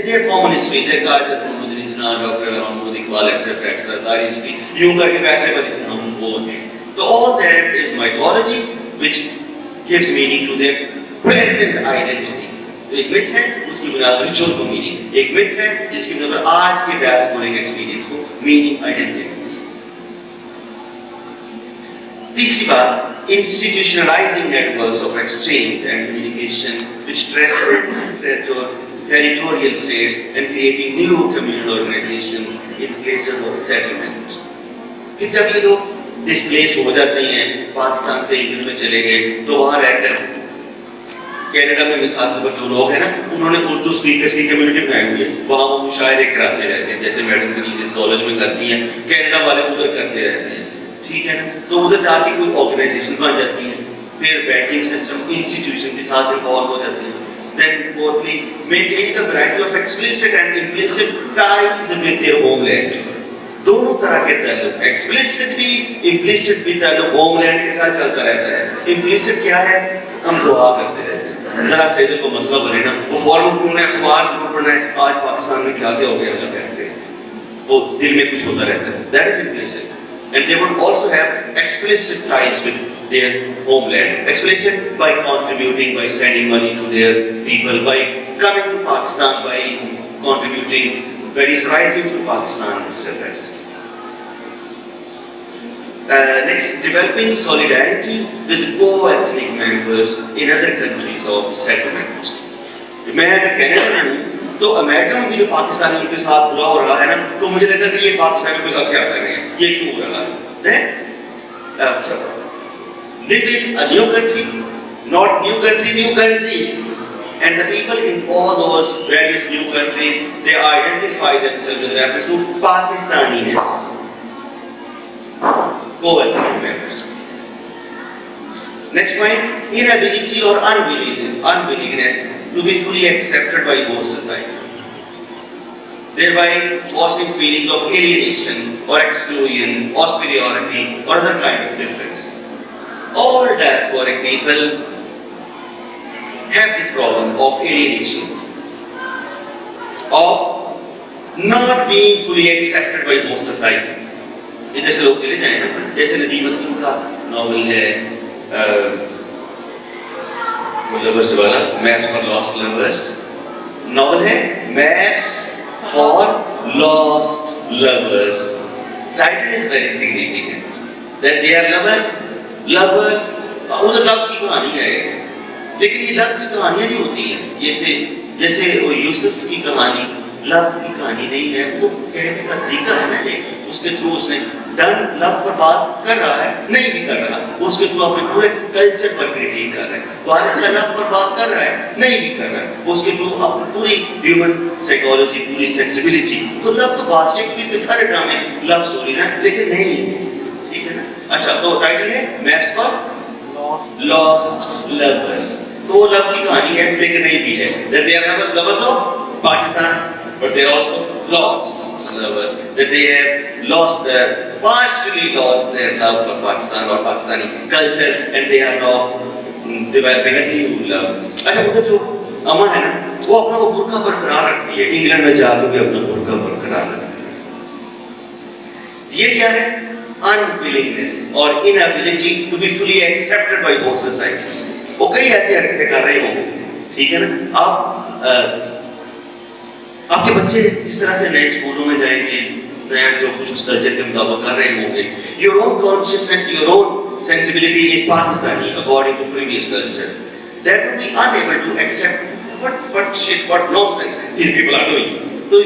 their common history, their guys as Muhammad Ali Jinnah, Dr. Muhammad Iqbal, etc., etc. सारी history यूं करके कैसे बने हम वो हैं। तो all that is mythology which gives meaning to their present identity. एक मिथ है, उसकी बुनियाद रिचुअल को मीनिंग, एक मिथ है जिसकी बुनियाद पर आज के डायस्पोरिक एक्सपीरियंस को मीनिंग आइडेंटिटी। तीसरी बात, इंस्टीट्यूशनलाइजिंग networks of exchange and communication which trace territorial states and creating new communal organizations in places of settlement. फिर जब ये लोग डिस्प्लेस हो जाते हैं, पाकिस्तान से इंग्लैंड में चले गए, तो वहाँ रहकर कनाडा में मिसाल के जो लोग हैं ना, उन्होंने उर्दू स्पीकर्स की कम्युनिटी बनाई हुई है, वहाँ वो मुशायरे कराते रहते हैं, जैसे मैडम इंग्लिश कॉलेज में करती हैं, कनाडा वाले उधर करते रहते हैं, ठीक है ना। तो उधर जाके कोई ऑर्गेनाइजेशन बन जाती है, फिर बैंकिंग सिस्टम इंस्टीट्यूशन के साथ इन्वॉल्व हो जाते हैं। Then fourthly, maintain a variety of explicit and implicit ties with their homeland. दोनों तरह के ताल्लुक, एक्सप्लिसिट भी इम्प्लिसिट भी ताल्लुक होमलैंड के साथ चलता रहता है। इम्प्लिसिट क्या है? हम दुआ करते रहते हैं, जरा से इधर को मसला बने ना, वो फौरन पढ़ना है, अखबार से पढ़ना है, आज पाकिस्तान में क्या क्या हो गया अल्लाह कहते हैं, वो दिल में कुछ होता रहता है। That is implicit. And they would also have explicit ties with their homeland. Explicit by contributing, by sending money to their people, by coming to Pakistan, by contributing various writings to Pakistan, etc. Next, developing solidarity with co-ethnic members in other countries of settlement. मैं अगर Canada में हूँ, तो America में भी जो पाकिस्तानी उनके साथ बुरा हो रहा है ना, तो मुझे लगता है कि ये पाकिस्तानी के साथ क्या कर रहे हैं, ये क्यों हो रहा है? Then, live in a new country, not new country, new countries. And the people in all those various new countries, they identify themselves with reference to Pakistaniness. Co-ethnic members. Next point, inability or unwillingness to be fully accepted by host society, thereby fostering feelings of alienation or exclusion or superiority or other kind of difference. All diasporic people have this problem of alienation, of not being fully accepted by host society. इधर से लोग चले जाए ना, जैसे नदीम असलम का novel है lovers वाला, maps for lost lovers, novel है maps for lost lovers. Title is very significant that they are lovers, उधर लव की कहानी है, लेकिन ये लव की कहानियां नहीं होती हैं, जैसे वो यूसुफ की कहानी लव की कहानी नहीं है, वो कहने का तरीका है ना, एक उसके थ्रू उसने डन लव पर बात कर रहा है, नहीं भी कर रहा, उसके थ्रू अपने पूरे कल्चर पर क्रिटिक कर रहा है, वारिस का लव पर बात कर रहा है, नहीं भी कर रहा है, उसके थ्रू अपनी पूरी ह्यूमन साइकोलॉजी, पूरी सेंसिबिलिटी, तो लव तो बात शेक्सपियर के सारे ड्रामे लव स्टोरी है, लेकिन नहीं, ठीक है ना। अच्छा, तो टाइटल है मैप्स फॉर लॉस्ट लवर्स, तो लव की कहानी है लेकिन नहीं भी है, that they are lovers of Pakistan, but they are also lost lovers, that they have partially lost their love for Pakistan or Pakistani culture, and they are now बेहद ही अच्छा उधर जो अम्मा है ना, वो अपना वो बुर्का बरकरार रखती है, इंग्लैंड में जाकर भी अपना बुर्का बरकरार रखती है। ये क्या है? अनविलिंगनेस और inability to be fully accepted by both society. वो कई ऐसे हरकतें कर रहे होंगे, ठीक है ना। आपके बच्चे जिस तरह से नए स्कूलों में जाएंगे, नया जो कुछ उस कल्चर के मुताबिक कर रहे होंगे, your own consciousness, your own sensibility is Pakistani according to previous culture. That would be unable to accept what shit, what nonsense these people are doing. So,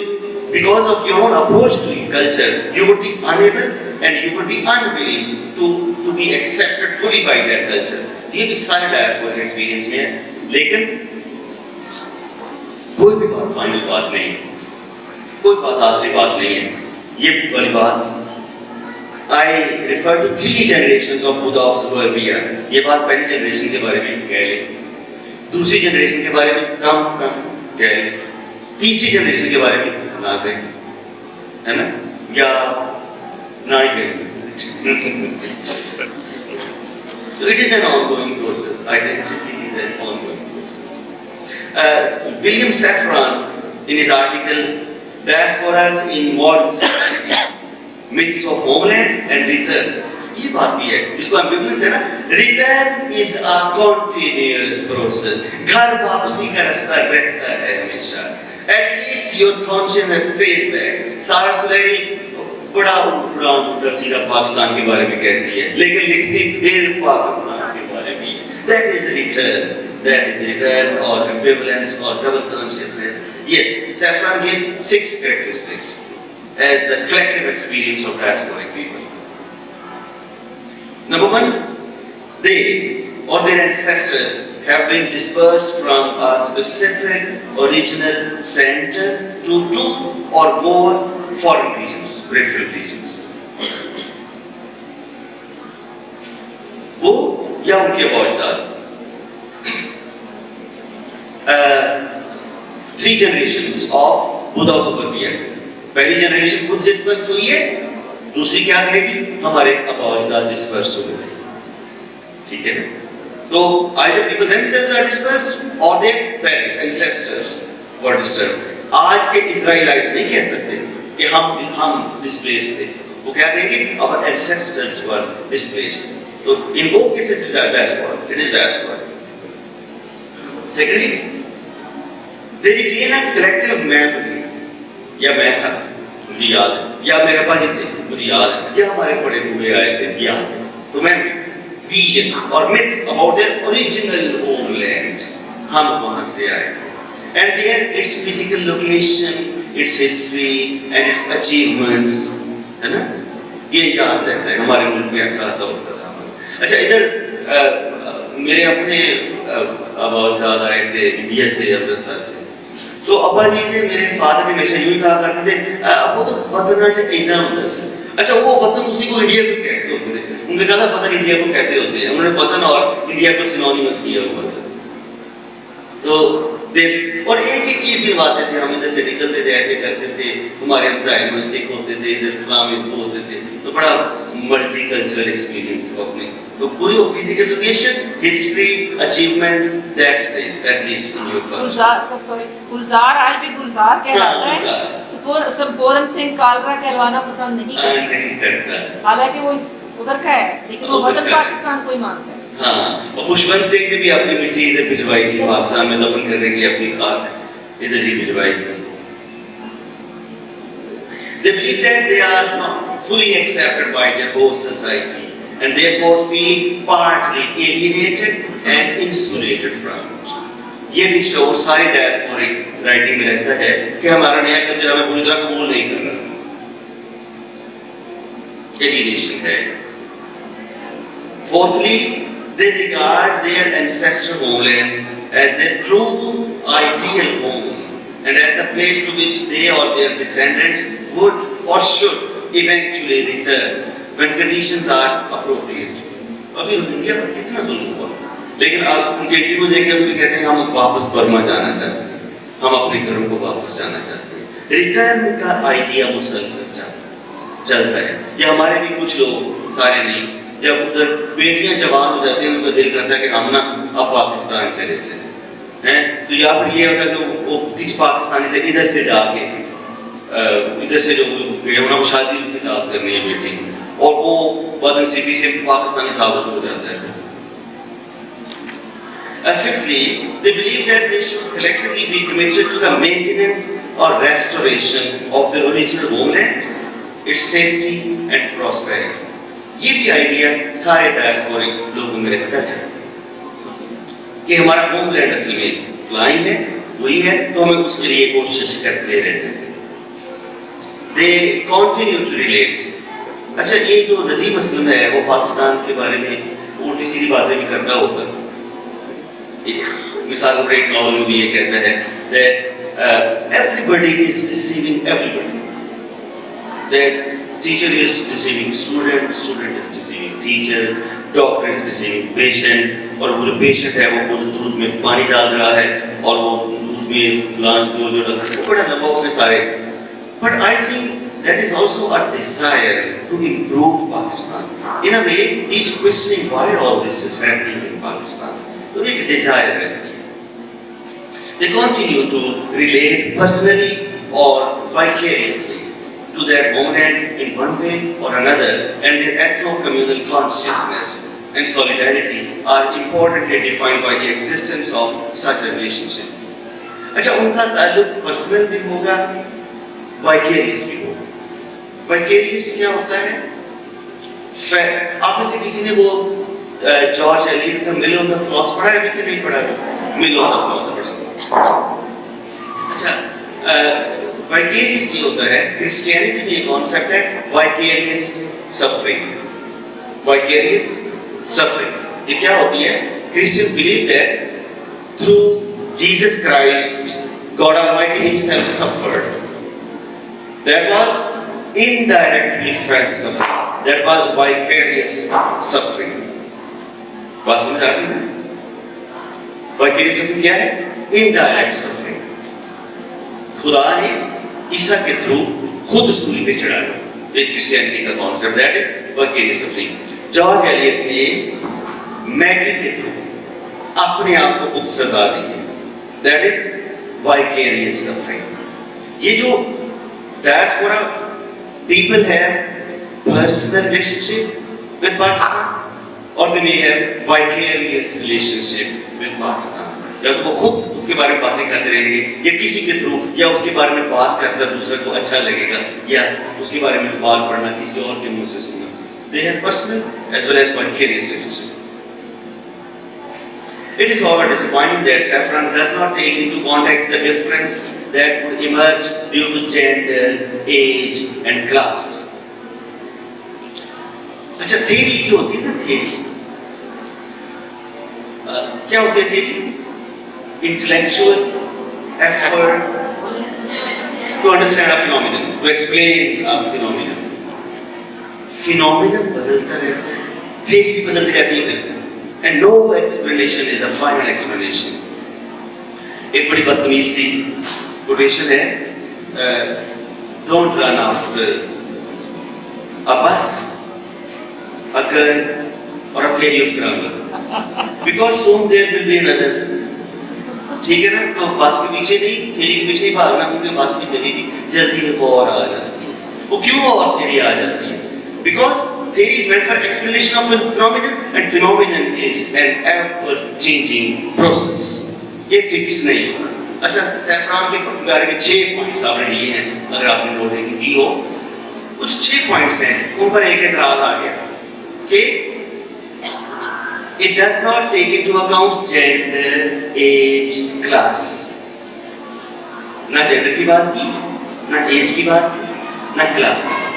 because of your own approach to culture, you would be unable and you would be unwilling to be accepted fully by that culture. ये भी सारे diasporic experience में है, लेकिन कोई भी बात final बात नहीं है, कोई बात आखिरी बात नहीं है। ये वाली बात I refer to 3 generations of Buddha of suburbia. ये बात पहली जनरेशन के बारे में कह ले, दूसरी जनरेशन के बारे में कम कह ले, तीसरी जनरेशन के बारे में ना कहे, है ना, या ना ही कहे। It is an ongoing process. Identity is an ongoing process. William Safran, in his article "Diasporas in Modern Society: Myths of Homeland and Return", ये बात भी है, इसको एम्बिवलेंस है ना, return is a continuous process, घर वापसी का रास्ता रहता है हमेशा। At least your consciousness stage back. सारा सुलेरी बड़ा उड़ा सीधा पाकिस्तान के बारे में कहती है, लेकिन लिखती फिर पाकिस्तान के बारे में। दैट इज रिटर्न और एम्बिवलेंस और double consciousness. Yes, Safran gives 6 characteristics as the collective experience of diasporic people. Number 1, they or their ancestors have been dispersed from a specific original center to 2 or more foreign regions, peripheral regions. वो या उनके औलाद 3 generations of Buddha of suburbia. पहली generation खुद disperse हुई है, दूसरी क्या कहेगी? हमारे अबाउदाद डिस्पर्स हुए थे, ठीक है। तो either people themselves are dispersed or their parents, ancestors were disturbed. आज के इजराइलाइट्स नहीं कह सकते कि हम displaced थे, वो क्या कहेंगे? Our ancestors were displaced. So in both cases it is diaspora. It is diaspora. Secondly, they retain a collective memory. या मैं था, मुझे याद है, या मेरे पास थे, मुझे याद है, या हमारे बड़े बूढ़े आए थे, याद है। तो मैं विजन और myth about their original homeland, हम वहां से आए थे, and their its physical location, its history and its achievements, है ना, ये याद रहता है। हमारे मुल्क में ऐसा होता था। अच्छा, इधर मेरे अपने अबाउदाद आए थे इंडिया से, अमृतसर से। तो अब्बा जी ने, मेरे फादर ने हमेशा यूं कहा करते थे, अब वो तो वतन आज इतना होता है। अच्छा, वो वतन उसी को इंडिया को कहते होते थे, उनके कहा था वतन इंडिया को कहते होते हैं, उन्होंने वतन और इंडिया को सिनोनिमस किया हुआ था। तो और एक एक चीज गिनवाते थे, हम इधर से निकलते थे, ऐसे करते थे, हमारे हमसाए में सिख होते थे, इधर इस्लामिक होते थे, तो बड़ा मल्टी कल्चरल एक्सपीरियंस अपने। तो पूरी physical location, history, achievement, that stage at least in your Gulzar आज भी गुलजार कहलाता है। पूरन सिंह कालरा कहलवाना पसंद नहीं करता, हालांकि वो उधर का है, लेकिन वो वतन पाकिस्तान को ही मानता है। हाँ, और खुशवंत सिंह ने भी अपनी मिट्टी इधर भिजवाई थी, पाकिस्तान में दफन करने के लिए अपनी खाक इधर ही भिजवाई थी। They believe that they are not fully accepted by their host society and therefore feel partly alienated and insulated from it. ये भी शोर सारी डायस्पोरिक राइटिंग में रहता है कि हमारा नया कल्चर हमें पूरी तरह कबूल नहीं कर रहा। Alienation है। Fourthly, they regard their ancestral homeland as their true ideal home and as the place to which they or their descendants would or should eventually return when conditions are appropriate. अभी Rohingya पर कितना जुल्म हुआ, लेकिन आप उनके interview देखे भी कहते हैं हम वापस बर्मा जाना चाहते हैं, हम अपने घरों को वापस जाना चाहते हैं। रिटर्न का आइडिया मुसलसल चलता है। ये हमारे भी कुछ लोग, सारे नहीं, जब उधर बेटियां जवान हो जाती हैं उनका दिल करता है कि हम ना अब पाकिस्तान चले जाए हैं, तो या फिर ये होता है कि वो किसी पाकिस्तानी से इधर से जाके इधर से जो उनको शादी उनके साथ करनी है बेटी, और वो बदनसीबी से पाकिस्तानी साबित हो जाता है। And fifthly, they believe that they should collectively be committed to the maintenance or restoration of their original homeland, its safety and prosperity. ये भी आइडिया सारे डायस्पोरिक लोगों में रहता है कि हमारा होमलैंड असल में फलाई है, वही है, तो हमें उसके लिए कोशिश करते रहते हैं। They continue to relate. अच्छा, ये जो नदीम असलम है वो पाकिस्तान के बारे में उल्टी सीधी बातें भी करता होगा। मिसाल पर एक नॉवल में ये कहता है that everybody is deceiving everybody. That teacher is deceiving student, student is deceiving teacher, doctor is deceiving patient, और वो जो patient है वो खुद दूध में पानी डाल रहा है और वो दूध में लांच जो बड़ा लंबा उसमें सारे। But I think that is also a desire to improve Pakistan. In a way, he is questioning why all this is happening in Pakistan. तो एक desire है। They continue to relate personally or vicariously to their homeland in one way or another, and their ethno-communal consciousness and solidarity are importantly defined by the existence of such a relationship. अच्छा, उनका ताल्लुक personal भी होगा, vicarious भी होगा। Vicarious क्या होता है? आप में से किसी ने वो जॉर्ज एलियट का मिल ऑन द फ्लॉस पढ़ा है कि नहीं पढ़ा है? मिल ऑन द फ्लॉस पढ़ा। अच्छा, वाइकेरियस ये होता है, क्रिश्चियनिटी में ये कॉन्सेप्ट है वाइकेरियस सफरिंग। वाइकेरियस सफरिंग ये क्या होती है? Christian believe that through Jesus Christ God almighty himself suffered. That was indirectly felt suffering. That was vicarious suffering. बात समझ आ गई ना? Vicarious suffering क्या है? Indirect suffering. खुदा ने ईसा के थ्रू खुद सूली पे चढ़ाया। एक क्रिश्चियनिटी का concept, that is vicarious suffering. George Eliot ने मैट्रिक के थ्रू अपने आप को खुद सजा दी है। That is vicarious suffering. ये जो diaspora people have personal relationship with Pakistan, or they may have vicarious relationship with Pakistan. या तो वो खुद उसके बारे में बातें करते रहेंगे, या किसी के थ्रू, या उसके बारे में बात करता दूसरे को अच्छा लगेगा, या उसके बारे में अखबार पढ़ना किसी और के मुंह से सुनना। They have personal as well as vicarious relationship. It is however disappointing that Saffron does not take into context the difference that would emerge due to gender, age and class. अच्छा, theory जो होती है ना, theory क्या होती है? theory intellectual effort to understand a phenomenon, to explain a phenomenon. phenomenon बदलता रहता है, theory भी बदलती रहती है, and no explanation is a final explanation. एक बड़ी बदतमीज सी quotation है, don't run after a bus, a girl or a theory of grammar, because soon there will be another. ठीक है ना? तो बस के पीछे नहीं, theory के पीछे ही भागना, क्योंकि बस की theory जल्दी एक और आ जाती है। वो क्यों और theory आ जाती है? Because theory is meant for explanation of a phenomenon, and phenomenon is an ever-changing process. ये fix नहीं होगा। अच्छा, सैफरान के बारे में 6 पॉइंट्स आपने लिए हैं, अगर आपने नोट की हो, कुछ 6 पॉइंट्स हैं, उन पर एक एतराज आ गया कि it does not take into account gender, age, class. ना जेंडर की बात की, ना एज की बात की, ना क्लास की बात।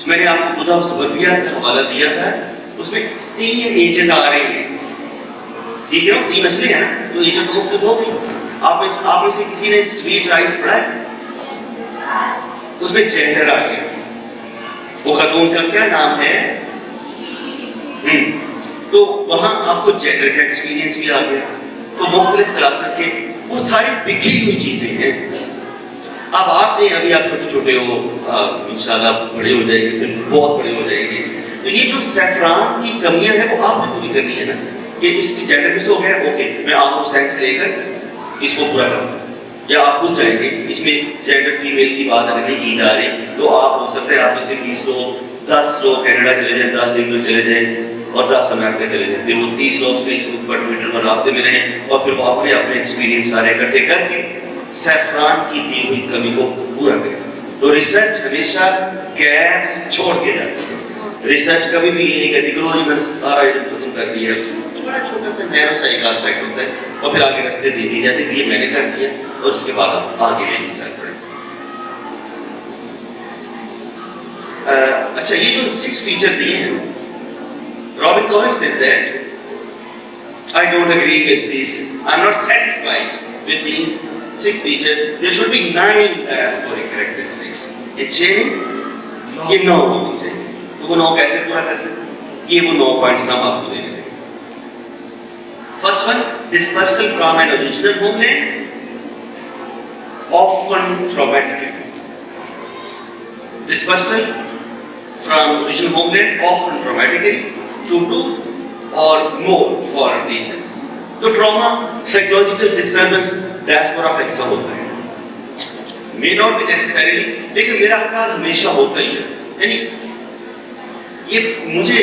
मैंने आपको खुदा सबबिया का हवाला दिया था, उसमें 3 एजेस आ रही हैं, ठीक है ना? 3 नस्लें हैं ना, तो एजेस तो मुख्तलिफ हो गई। आप में से किसी ने स्वीट राइस पढ़ा है? उसमें जेंडर आ गया, वो खातून का क्या नाम है? तो वहां आपको जेंडर का एक्सपीरियंस भी आ गया। तो मुख्तलिफ क्लासेस के वो सारी बिखरी हुई चीजें हैं। अब आपने अभी आप छोटे छोटे हो, इंशाल्लाह बड़े हो जाएंगे, फिर बहुत बड़े हो जाएंगे, तो ये जो सैफरान की कमियां है वो आपने पूरी करनी है ना, कि इसकी जेंडर मिस हो गया, ओके मैं आउट ऑफ सेंस लेकर इसको पूरा करता हूँ, या आप खुद चाहेंगे इसमें जेंडर फीमेल की बात अगर नहीं की जा रही तो आप हो सकता है आप में से 20 लोग 10 लोग कनाडा चले जाएं, 10 इंग्लैंड चले जाएं और 10 अमेरिका चले जाएं, फिर वो 30 लोग फेसबुक पर ट्विटर पर राब्ते में रहें और फिर वो अपने अपने एक्सपीरियंस सारे इकट्ठे करके सैफरान की दी हुई कमी को पूरा करें। तो रिसर्च हमेशा गैप्स छोड़ के जाती है। रिसर्च कभी भी ये नहीं कहती कि रोज मैंने सारा खत्म कर दिया, तो बड़ा छोटा सा नैरो सा एक एस्पेक्ट होता है और फिर आगे रास्ते दे दिए जाते हैं, ये मैंने कर दिया और उसके बाद आप आगे लेके चल पड़े। अच्छा, ये जो 6 फीचर्स दिए हैं, Robin Cohen said that I don't agree with this, I am not satisfied with these 6 features, there should be 9 diasporic characteristics. ये 6 नहीं, ये 9 होनी चाहिए। तो वो 9 कैसे पूरा करते हैं? ये वो 9 पॉइंट्स हम आपको दे देंगे। First one, dispersal from an original homeland often traumatic. Dispersal from original homeland often traumatic to 2 or more foreign regions. तो trauma, psychological disturbance, diaspora का हिस्सा होता है। May not be necessarily, लेकिन मेरा ख्याल हमेशा होता ही है। यानी ये मुझे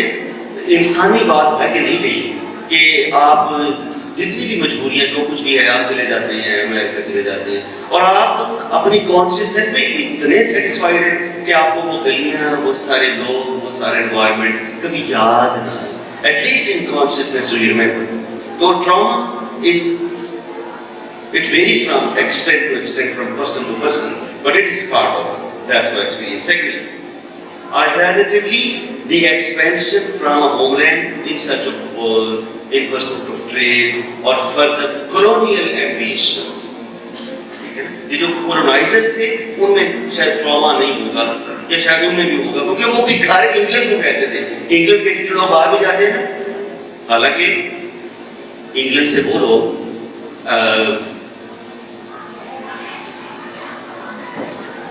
इंसानी बात है कि नहीं गई कि आप जितनी भी मजबूरियां जो कुछ भी है आप चले जाते हैं, अमेरिका चले जाते हैं और आप अपनी कॉन्शियसनेस में इतने सेटिस्फाइड हैं कि आपको वो गलियां, वो सारे लोग, वो सारे एनवायरनमेंट कभी याद ना आए। At least in consciousness do you remember. तो trauma is, it varies from extent to extent, from person to person, but it is part of that's experience. Secondly, alternatively, the expansion from a homeland in search of work, in pursuit of trade, or further colonial ambitions. ठीक है? ये जो colonizers थे, उनमें शायद trauma नहीं होगा, या शायद उनमें भी होगा, क्योंकि वो भी घर इंग्लैंड को कहते थे। इंग्लैंड के जो लोग बाहर भी जाते हैं ना, हालांकि इंग्लैंड से वो लोग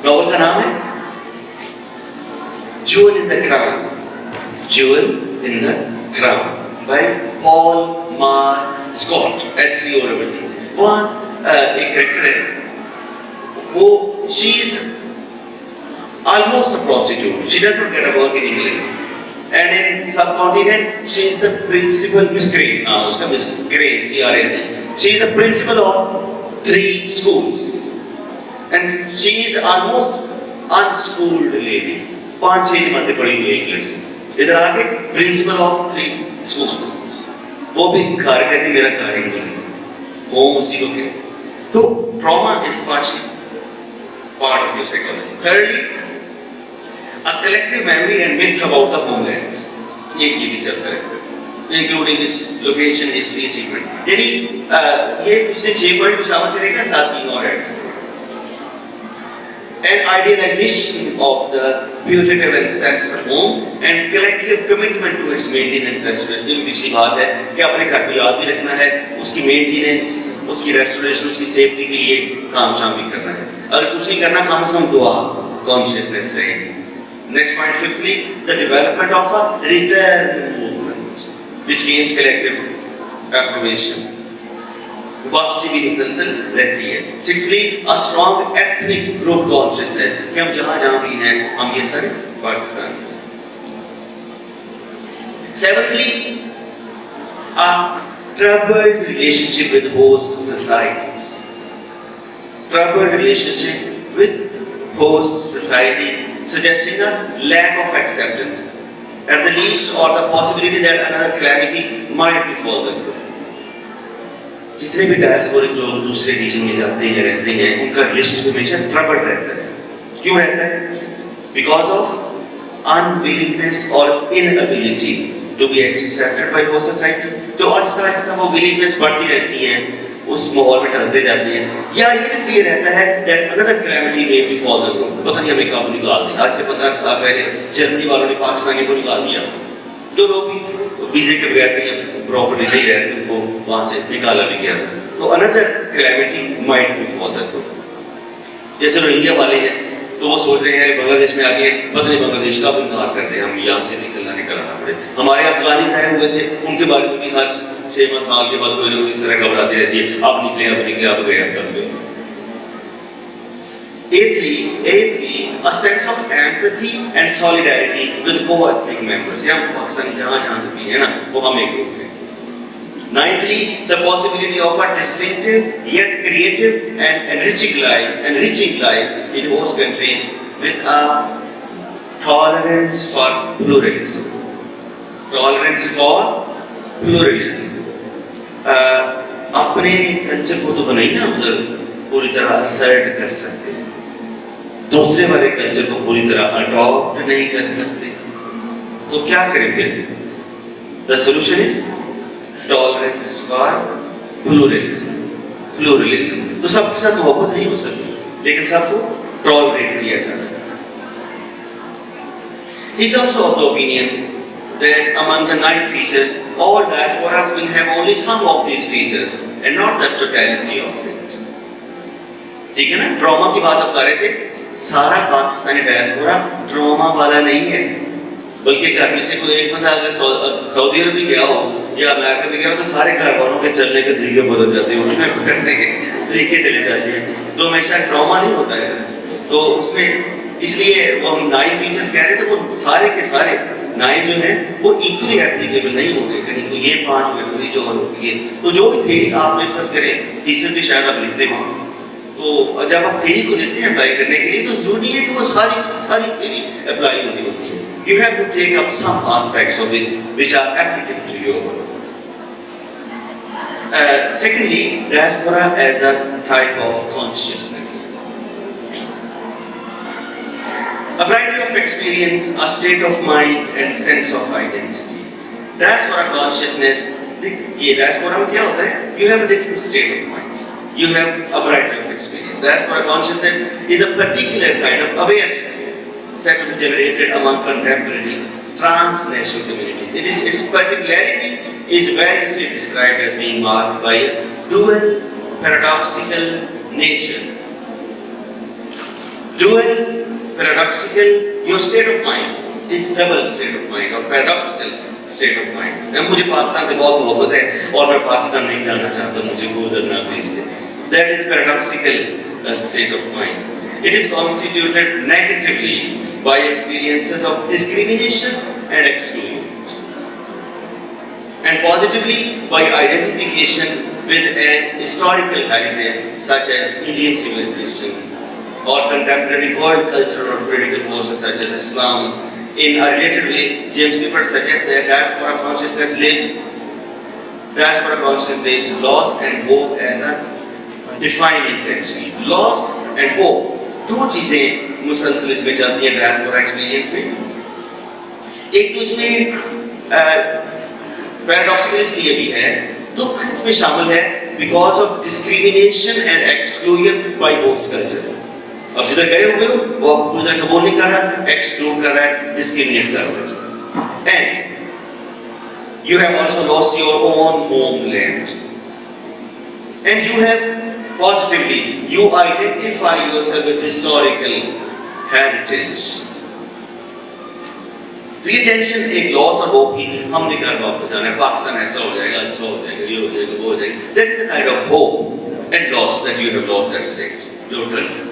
नॉवल का नाम है Jewel in the Crown. Jewel in the Crown by Paul Mar Scott, SCOWT. वहाँ एक कैरेक्टर है, वो she is almost a prostitute. She does not get a work in England. And in subcontinent, she is the principal, Miss Crane. उसका Miss Crane, C-R-A-N. She is the principal of 3 schools, and she is almost unschooled lady. 5-6 जमातें पढ़ी हुई England से, इधर आके principle of 3 schools, वो भी घर कहते मेरा घर इंग्लैंड, वो उसी को कहते। तो trauma is part of your psychology. Thirdly, a collective memory and myth about the homeland, ये भी चलता है, including this location, history, achievement. यानी ये पिछले 6 पॉइंट कुछ शामिल करेगा, साथ 3 और add. An idealization of the putative ancestral home and collective commitment to its maintenance as well. जो पिछली बात है कि अपने घर को याद भी रखना है, उसकी मेंटेनेंस, उसकी रेस्टोरेशन, उसकी सेफ्टी के लिए काम शाम भी करना है। अगर कुछ नहीं करना, कम से कम दुआ, कॉन्शियसनेस से। Next point, fifthly, the development of a return movement which gains collective approbation. वापसी भी मुसलसल रहती है। Sixthly, a strong ethnic group consciousness कि हम जहाँ भी हैं, हम ये सारे पाकिस्तानी हैं। Seventhly, a troubled relationship with host societies. Troubled relationship with host societies, suggesting a lack of acceptance, at the least, or the possibility that another calamity might befall the group. जितने भी डायस्पोरिक लोग दूसरे reason में जाते हैं या रहते हैं, उनका रिलेशनशिप हमेशा ट्रबल्ड रहता है। क्यों रहता है? बिकॉज ऑफ अनविलिंगनेस और inability to be accepted by host society. तो आहिस्ता आहिस्ता वो विलिंगनेस बढ़ती रहती है, उस माहौल में ढलते जाते हैं, या ये भी फियर रहता है that another calamity may befall the group, पता नहीं हमें कब निकाल दें। आज से 15 साल पहले जर्मनी वालों ने पाकिस्तानी को निकाल दिया, जो लोग भी वीजे के बगैर कहीं प्रॉपर्टी नहीं रहते उनको वहां से निकाला भी गया। तो another calamity might befall the group. जैसे रोहिंग्या वाले हैं, तो वो सोच रहे हैं बांग्लादेश में आके पता नहीं बांग्लादेश का भी इनकार कर दें, हम यहाँ से निकलना कराना पड़े। हमारे अफगानी साहब हुए थे, उनके बारे में भी हर 6 साल के बाद कोई लोग इस तरह घबराते रहती है, अब निकले अब गए अब कब गए। Eighthly, a sense of empathy and solidarity with co-ethnic members. हम पाकिस्तानी जहाँ से भी है ना, वो हम एक ग्रुप हैं। Ninthly, the possibility of a distinctive yet creative and enriching life in host countries with a tolerance for pluralism. अपने कल्चर को तो बनाई ना उधर पूरी तरह असर्ट कर सकते, दूसरे वाले कल्चर को पूरी तरह अडॉप्ट नहीं कर सकते, तो क्या करेंगे? The solution is tolerance for pluralism. तो सबके साथ मोहब्बत नहीं हो सकती, लेकिन सबको टॉलरेट किया जा सकता। He is also of the opinion that among the 9 features, all diasporas will have only some of these features and not the totality of it. ठीक है ना? ट्रॉमा की बात आप कर रहे थे, सारा पाकिस्तानी डायस्पोरा ट्रॉमा वाला नहीं है, बल्कि घर में से कोई एक बंदा अगर सऊदी अरब भी गया हो या अमेरिका भी गया हो तो सारे घर वालों के चलने के तरीके बदल जाते हैं, उनमें करने के तरीके चले जाते हैं, तो हमेशा ट्रॉमा नहीं होता है। तो उसमें इसलिए वो हम 9 फीचर्स कह रहे थे, वो सारे के सारे 9 जो है वो इक्वली एप्लीकेबल नहीं होंगे, कहीं तो ये 5 में कोई जो होती है। तो जो भी थ्योरी आप फर्स्ट करें, थीसिस भी शायद आप लिखते हो, तो जब आप थ्योरी को लेते हैं अप्लाई करने के लिए तो जरूरी है कि वो सारी थ्योरी अप्लाई होती है। You have to take up some aspects of it which are applicable to your work. Secondly, diaspora as a type of consciousness. A variety of experience, a state of mind and sense of identity. Diaspora consciousness, ये diaspora में क्या होता है? You have a different state of mind. You have a variety of experience. Diaspora consciousness is a particular kind of awareness said to be generated among contemporary transnational communities. Its particularity is variously described as being marked by a dual paradoxical nature. Dual paradoxical, your state of mind is double state of mind or paradoxical state of mind. मुझे पाकिस्तान से बहुत मोहब्बत है और मैं पाकिस्तान नहीं जाना चाहता, मुझे कोई उधर ना भेज दे। That is paradoxical state of mind. It is constituted negatively by experiences of discrimination and exclusion, and positively by identification with an historical heritage such as Indian civilization or contemporary world culture or political forces such as Islam. In a related way, James Clifford suggests that diaspora consciousness lives loss and hope as a defining tension. Loss and hope, 2 चीजें मुसलसल इसमें चलती है diaspora experience में। एक तो इसमें paradoxical इसलिए भी है, दुख इसमें शामिल है because of discrimination and exclusion by host culture. अब जिधर गए हुए हो वो आपको उधर कबूल नहीं कर रहा, एक्सक्लूड कर रहा है, डिस्क्रिमिनेट कर रहा है। And you have also lost your own homeland and you have positively you identify yourself with historical heritage. तो ये टेंशन एक लॉस और होप की, हमने घर वापस जाना है, पाकिस्तान ऐसा हो जाएगा, अच्छा हो जाएगा, ये हो जाएगा, वो हो जाएगा, that is a kind of hope and loss that you have lost that state, your country.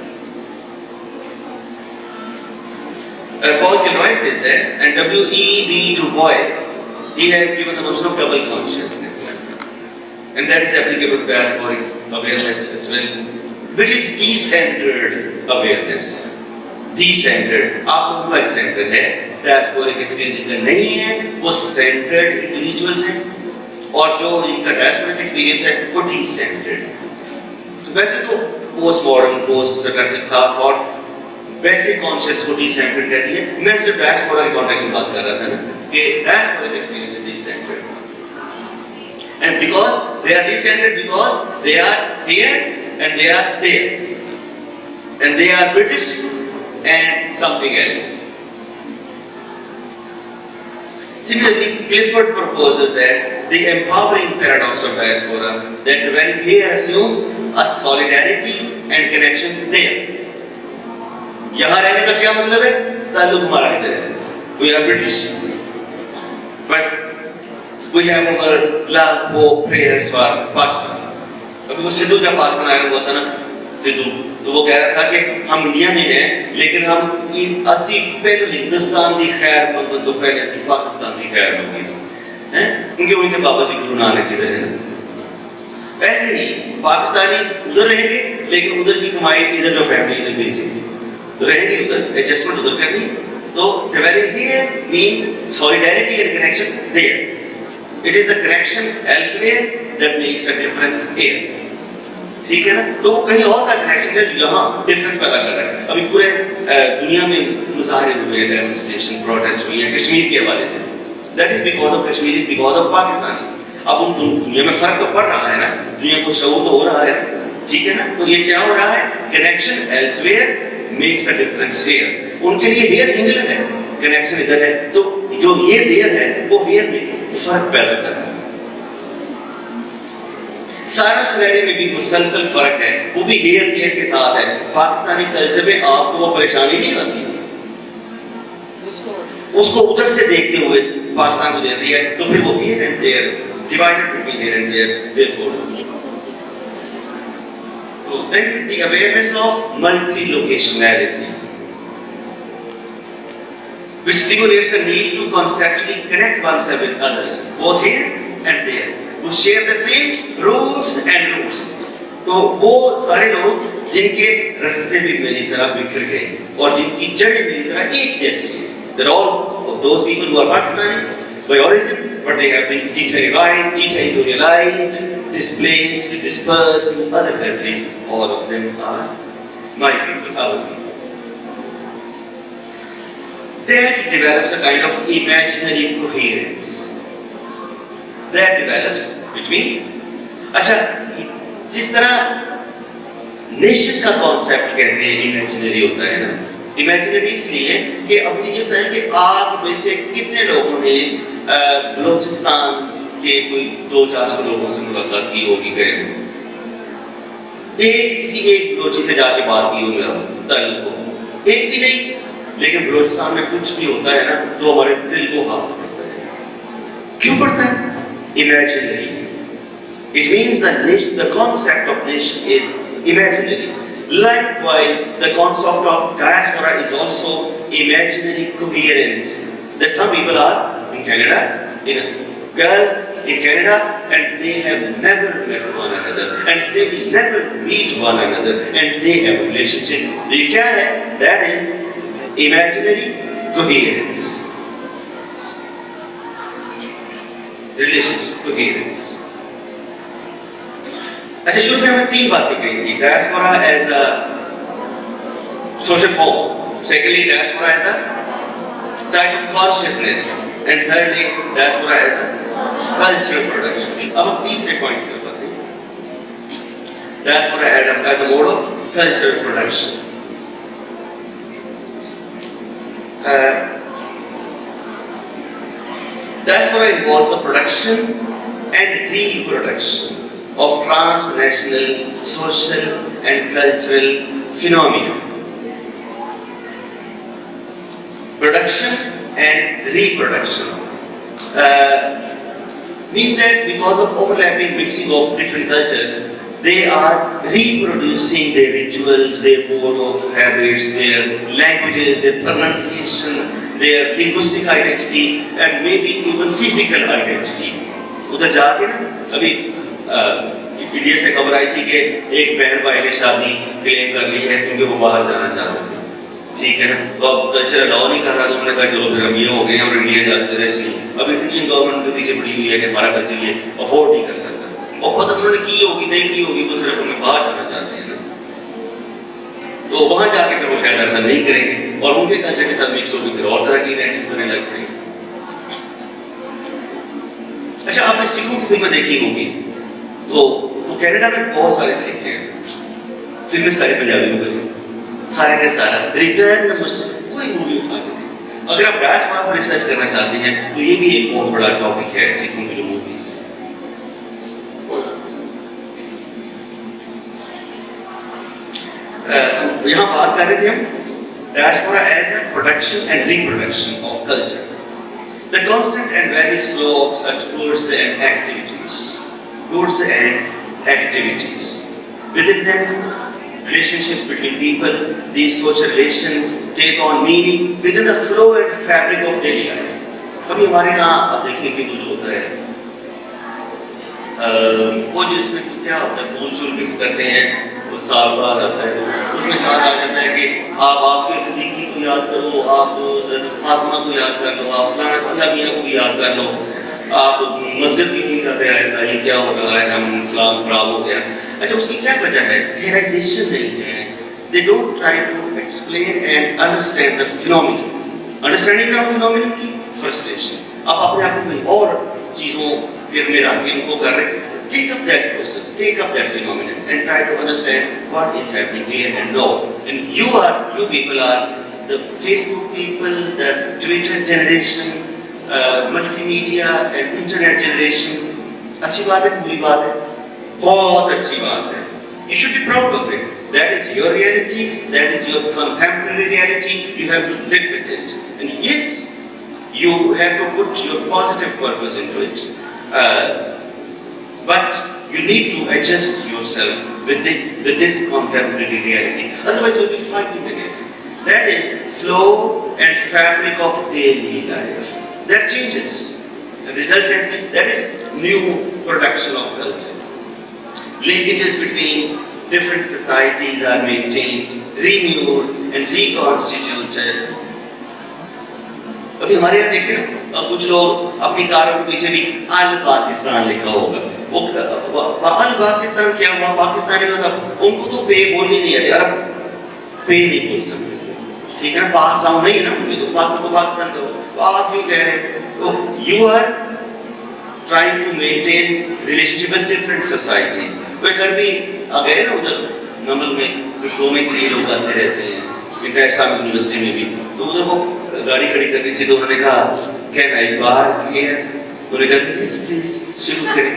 Paul Gilroy said that, and W.E.B. Du Bois, he has given the notion of double consciousness. And that is applicable to diasporic awareness as well, which is decentered awareness. Decentered, आप लोगों का centered है, diasporic experience जिनका नहीं है, वो centered individuals हैं, और जो इनका diasporic experience है, वो decentered. तो वैसे तो post-modern, post-circular thought, वैसे conscious को decentered कहती है। मैं सिर्फ diaspora के context में बात कर रहा था ना, कि diasporic experience is decentered. And because they are decentered, because they are here and they are there, and they are British and something else. Similarly, Clifford proposes that the empowering paradox of diaspora, that when here assumes a solidarity and connection there. यहाँ रहने का क्या मतलब है? ताल्लुक हमारा इधर है। We are British, But we have our love, hope, prayers for Pakistan. अभी वो सिद्धू जब पाकिस्तान आया हुआ था ना, सिद्धू, तो वो कह रहा था कि हम इंडिया में हैं, लेकिन हम इन 80 पहले हिंदुस्तान की खैर मंगन तो पहले ऐसी पाकिस्तान की खैर मंगी हैं, उनके उनके बाबा जी गुरु नानक इधर है ना। ऐसे ही पाकिस्तानी उधर रहेंगे, लेकिन उधर की कमाई इधर जो फैमिली इधर भेजेंगे, तो रहेंगे उधर, एडजस्टमेंट उधर करनी। तो developing here means solidarity and connection there. It is the connection elsewhere that makes a difference here. ठीक है ना? तो वो कहीं और का कनेक्शन है यहाँ डिफरेंस पैदा कर रहा है। अभी पूरे दुनिया में मुजाहरे हुए हैं, डेमोन्स्ट्रेशन, प्रोटेस्ट हुई है कश्मीर के हवाले से। That is because of Kashmiris, because of Pakistanis. अब उन दुनिया में फर्क तो पड़ रहा है ना, दुनिया को शऊर तो हो रहा है, ठीक है ना? तो ये क्या हो रहा है? Connection elsewhere makes a difference here. उनके लिए here इंग्लैंड है, कनेक्शन इधर है, तो जो ये there है वो here में फर्क पैदा कर रहा है। सारा सिनेरियो में भी मुसलसल फर्क है, वो भी हेयर केयर के साथ है। पाकिस्तानी कल्चर में आपको वो परेशानी नहीं आती, उसको उधर से देखते हुए पाकिस्तान को दे रही है, तो फिर वो here and there divided between here and there, therefore तो then the awareness of multi-locationality which stimulates the need to conceptually connect oneself with others, both here and there, who share the same roots and roots. तो वो सारे लोग जिनके रास्ते भी मेरी तरह बिखर गए और जिनकी जड़ें मेरी तरह एक जैसी हैं. They're all of those people who are Pakistanis by origin, but they have been deterritorialized, displaced, dispersed to other countries. All of them are my people, our people. That develops a kind of imaginary coherence. That develops between अच्छा जिस तरह nation का concept कहते हैं imaginary होता है ना, imaginary इसलिए कि अब ये होता है कि आप में से कितने लोगों ने बलूचिस्तान के कोई 200-400 लोगों से मुलाकात की होगी, गए किसी एक बलोची से जाके बात की होगी, एक भी नहीं, लेकिन बलूचिस्तान में कुछ भी होता है ना तो हमारे दिल को हाथ पड़ता है। क्यों पड़ता है? Imaginary. It means the concept of nation is imaginary. Likewise, the concept of diaspora is also imaginary coherence. That some people are in Canada, in a Gulf, in Canada, and they have never met one another, and they will never meet one another, and they have a relationship. ये क्या है? That is imaginary coherence. Relationship coherence. अच्छा, शुरू में हमने 3 बातें कही थी. Diaspora as a social form, secondly diaspora as a type of consciousness, and thirdly diaspora as a cultural production. अब हम तीसरे पॉइंट पे बात करें. Diaspora as a mode of cultural production. Diaspora involves the production and reproduction of transnational social and cultural phenomena. Production and reproduction means that because of overlapping mixing of different cultures, they are reproducing their rituals, their mode of habits, their languages, their pronunciation, their linguistic identity, and maybe even physical identity. उधर जाके ना अभी media से खबर आई थी कि एक बहन भाई ने शादी क्लेम कर ली है क्योंकि वो बाहर जाना चाहते थे, ठीक है ना, तो अब कल्चर अलाउ नहीं कर रहा, तो उन्होंने कहा चलो फिर हम ये हो गए, हम इंडिया जाते रहे। इसलिए अब इंडियन गवर्नमेंट के पीछे पड़ी हुई है कि हमारा कल्चर ये अफोर्ड नहीं कर सकता, और पता उन्होंने की होगी नहीं की होगी, वो सिर्फ हमें बाहर जाना चाहते हैं ना, तो वहां जाके फिर वो शायद ऐसा नहीं करेंगे और उनके कल्चर के साथ मिक्स होकर फिर और तरह की आइडेंटिटीज बनने लगते हैं। अच्छा, आपने सिखों की फिल्में देखी होंगी, तो कनाडा में बहुत सारे सिख हैं, फिल्में सारे पंजाबी में बनी, सारे के सारा रिटर्न मुझसे कोई मूवी उठा के देखो। अगर आप डायस्पोरा पर रिसर्च करना चाहते हैं तो ये भी एक बहुत बड़ा टॉपिक है, सिखों की मूवीज। यहाँ बात कर रहे थे हम diaspora as a production and reproduction of culture. The constant and various flow of such goods and activities. Within them, relationships between people, these social relations take on meaning within the flow and fabric of daily life. कभी हमारे यहाँ आप देखिए कि कुछ होता है, वो जिसमें क्या होता है, फूल शूल गिफ्ट करते हैं, वो साल बाद आता है, उसमें साथ आ जाता है कि आप आखिर सिद्दीकी को याद करो, आप फातिमा को याद कर लो, आप फलाना फला मियाँ को याद कर लो, आप मस्जिद की नहीं करते हैं, ये क्या हो रहा है, हम इस्लाम खराब हो गया। अच्छा, उसकी क्या वजह है? रियलाइजेशन नहीं है। They don't try to explain and understand the phenomenon. Understanding the phenomenon की frustration. आप अपने आप को कोई और चीजों फिर में रख के उनको कर रहे हैं। Take up that process, take up that phenomenon, and try to understand what is happening here and now. And you people are the Facebook people, the Twitter generation, multimedia and internet generation. अच्छी बात है, बुरी बात है, बहुत अच्छी बात है. You should be proud of it. That is your reality. That is your contemporary reality. You have to live with it. And yes, you have to put your positive purpose into it. But you need to adjust yourself with this contemporary reality. Otherwise, you'll be fighting against it. That is flow and fabric of daily life. That changes. And resultantly, that is new production of culture. Linkages between different societies are maintained, renewed, and reconstituted. अभी हमारे यहाँ देखिए ना, कुछ लोग अपनी कारों के पीछे भी अल पाकिस्तान लिखा होगा। वो अल पाकिस्तान क्या हुआ? पाकिस्तानी मतलब उनको तो पे बोलनी नहीं आती, अरब पे नहीं बोल सकते, ठीक है ना? पास साउंड नहीं ना, तो पाकिस्तान का आप क्यों कह रहे हैं? तो you are trying to maintain relationship with different societies. तो अगर भी आ गए ना उधर नमल में डिप्लोमे के लिए लोग आते रहते हैं, इंटरनेशनल यूनिवर्सिटी में भी, तो उधर वो गाड़ी खड़ी करनी थी, तो उन्होंने कहा कैन आई पार्क हियर? उन्होंने कहा यस प्लीज, शुरू करें।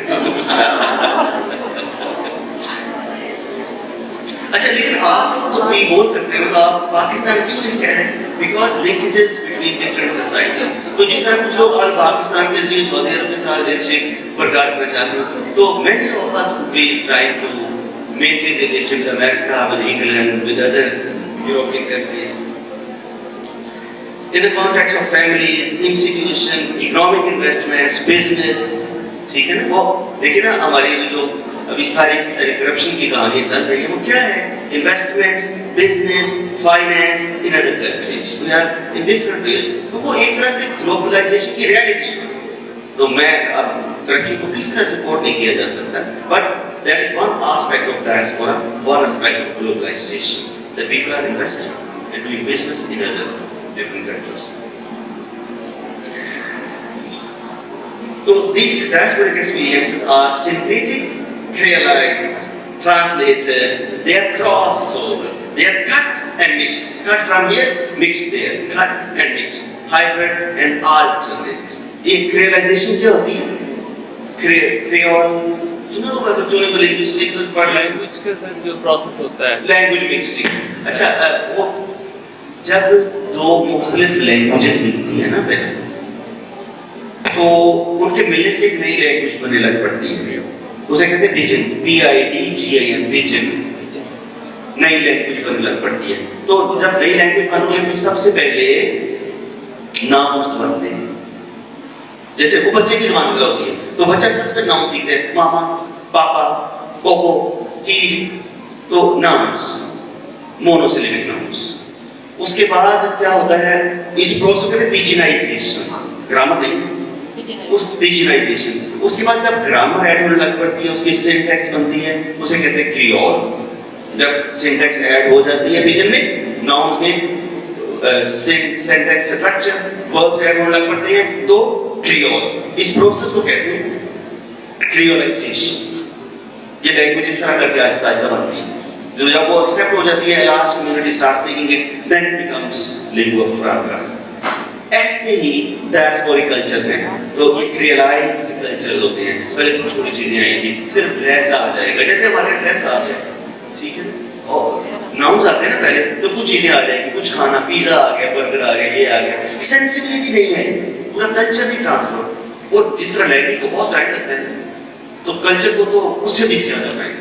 अच्छा, लेकिन आप लोग तो भी बोल सकते हैं, तो आप पाकिस्तान क्यों नहीं कह रहे? Because linkages between different societies. तो जिस तरह कुछ लोग अल पाकिस्तान के जरिए सऊदी अरब के साथ रिलेशनशिप बरकरार करना चाहते हैं, तो many of us would be trying to maintain the relationship with America, with England, with other European countries. In the context of families, institutions, economic investments, business, ठीक है ना? वो देखिए ना, हमारी जो अभी सारी करप्शन की कहानी चल रही है, वो क्या है? Investments, business, finance in other countries, we are in different ways. तो वो एक तरह से ग्लोबलाइजेशन की रियलिटी है। तो मैं अब तरक्की को किस तरह सपोर्ट नहीं किया जा सकता, but that is one aspect of diaspora, one aspect of globalisation, that people are investing and doing business in other different countries. So these diasporic experiences are synthetic, realized, translated, they are crossover, they are cut and mixed, cut from here, mixed there, cut and mixed, hybrid and alternate. एक realization क्या होती है? Creole सुना होगा बच्चों ने, तो linguistics पढ़ रहे हैं, लैंग्वेज के साथ जो प्रोसेस होता है, language mixing। अच्छा, वो जब दो मुख्तलिफ लैंग्वेजेस मिलती है ना पहले, तो उनके मिलने से एक नई लैंग्वेज बनने लग पड़ती है, उसे कहते हैं पिजन, PIDGIN, पिजन, नई लैंग्वेज बनने लग पड़ती है। तो जब नई लैंग्वेज बनती है तो सबसे पहले नाउन्स बनते हैं। जैसे वो बच्चे की ज़बान में होती है, तो बच्चा सबसे पहले नाउन सीखते हैं, मामा, पापा, कोको, चीज, तो नाउन्स, मोनोसिलेबिक नाउन्स। उसके बाद क्या होता है? इस प्रोसेस को कहते हैं पिजिनाइजेशन, ग्रामर नहीं, उस पिजिनाइजेशन। उसके बाद जब ग्रामर ऐड होने लग पड़ती है, उसकी सिंटैक्स बनती है, उसे कहते हैं क्रियोल। जब सिंटैक्स ऐड हो जाती है पिजन में, नाउन्स में सिंटैक्स स्ट्रक्चर, वर्ब्स ऐड होने लग पड़ते हैं, तो क्रियोल। इस प्रोसेस को कहते हैं क्रियोलाइजेशन। ये लैंग्वेज इस तरह करके आहिस्ता आहिस्ता बनती है। जब वो एक्सेप्ट हो जाती है, large community start speaking it, then it becomes lingua franca. ऐसे ही डायस्पोरिक कल्चर्स हैं, तो एक रियलाइज्ड कल्चर्स होते हैं। पहले थोड़ी थोड़ी चीजें आएंगी, सिर्फ ड्रेस आ जाएगा, जैसे हमारे ड्रेस आ जाए, ठीक है, और नाउन्स आते हैं ना पहले, तो कुछ चीजें आ जाएंगी, कुछ खाना, पिज्जा आ गया, बर्गर आ गया, ये आ गया, सेंसिबिलिटी नहीं है। पूरा कल्चर नहीं ट्रांसफर। और जिस तरह लैंग्वेज को बहुत टाइम लगता है तो कल्चर को तो उससे भी ज्यादा टाइम।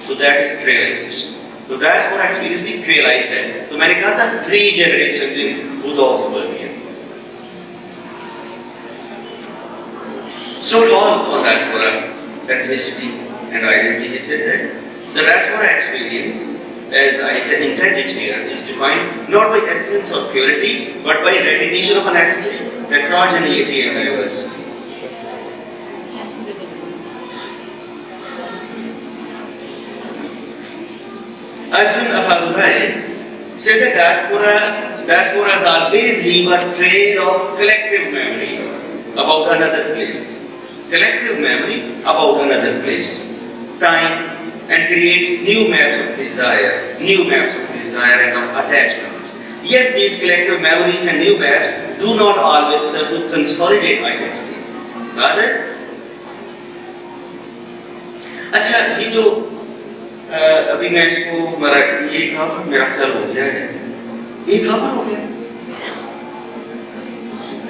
तो दैट इज क्रियलाइजेशन। तो डायस्पोरा एक्सपीरियंस भी क्रियलाइज है। तो मैंने कहा था 3 generations in Rudolf's Berlin. So long on diaspora ethnicity and identity, he said that the diaspora experience, as I intended here, is defined not by essence or purity, but by recognition of a necessary heterogeneity and diversity. Arjun Appadurai said that diasporas always leave a trail of collective memory about another place. Collective memory about another place, time, and create new maps of desire and of attachment. Yet these collective memories and new maps do not always serve to consolidate identities. Rather, अच्छा ये जो अभी मैं इसको ये कहाँ मेरा ख्याल हो गया है, ये कहाँ हो गया?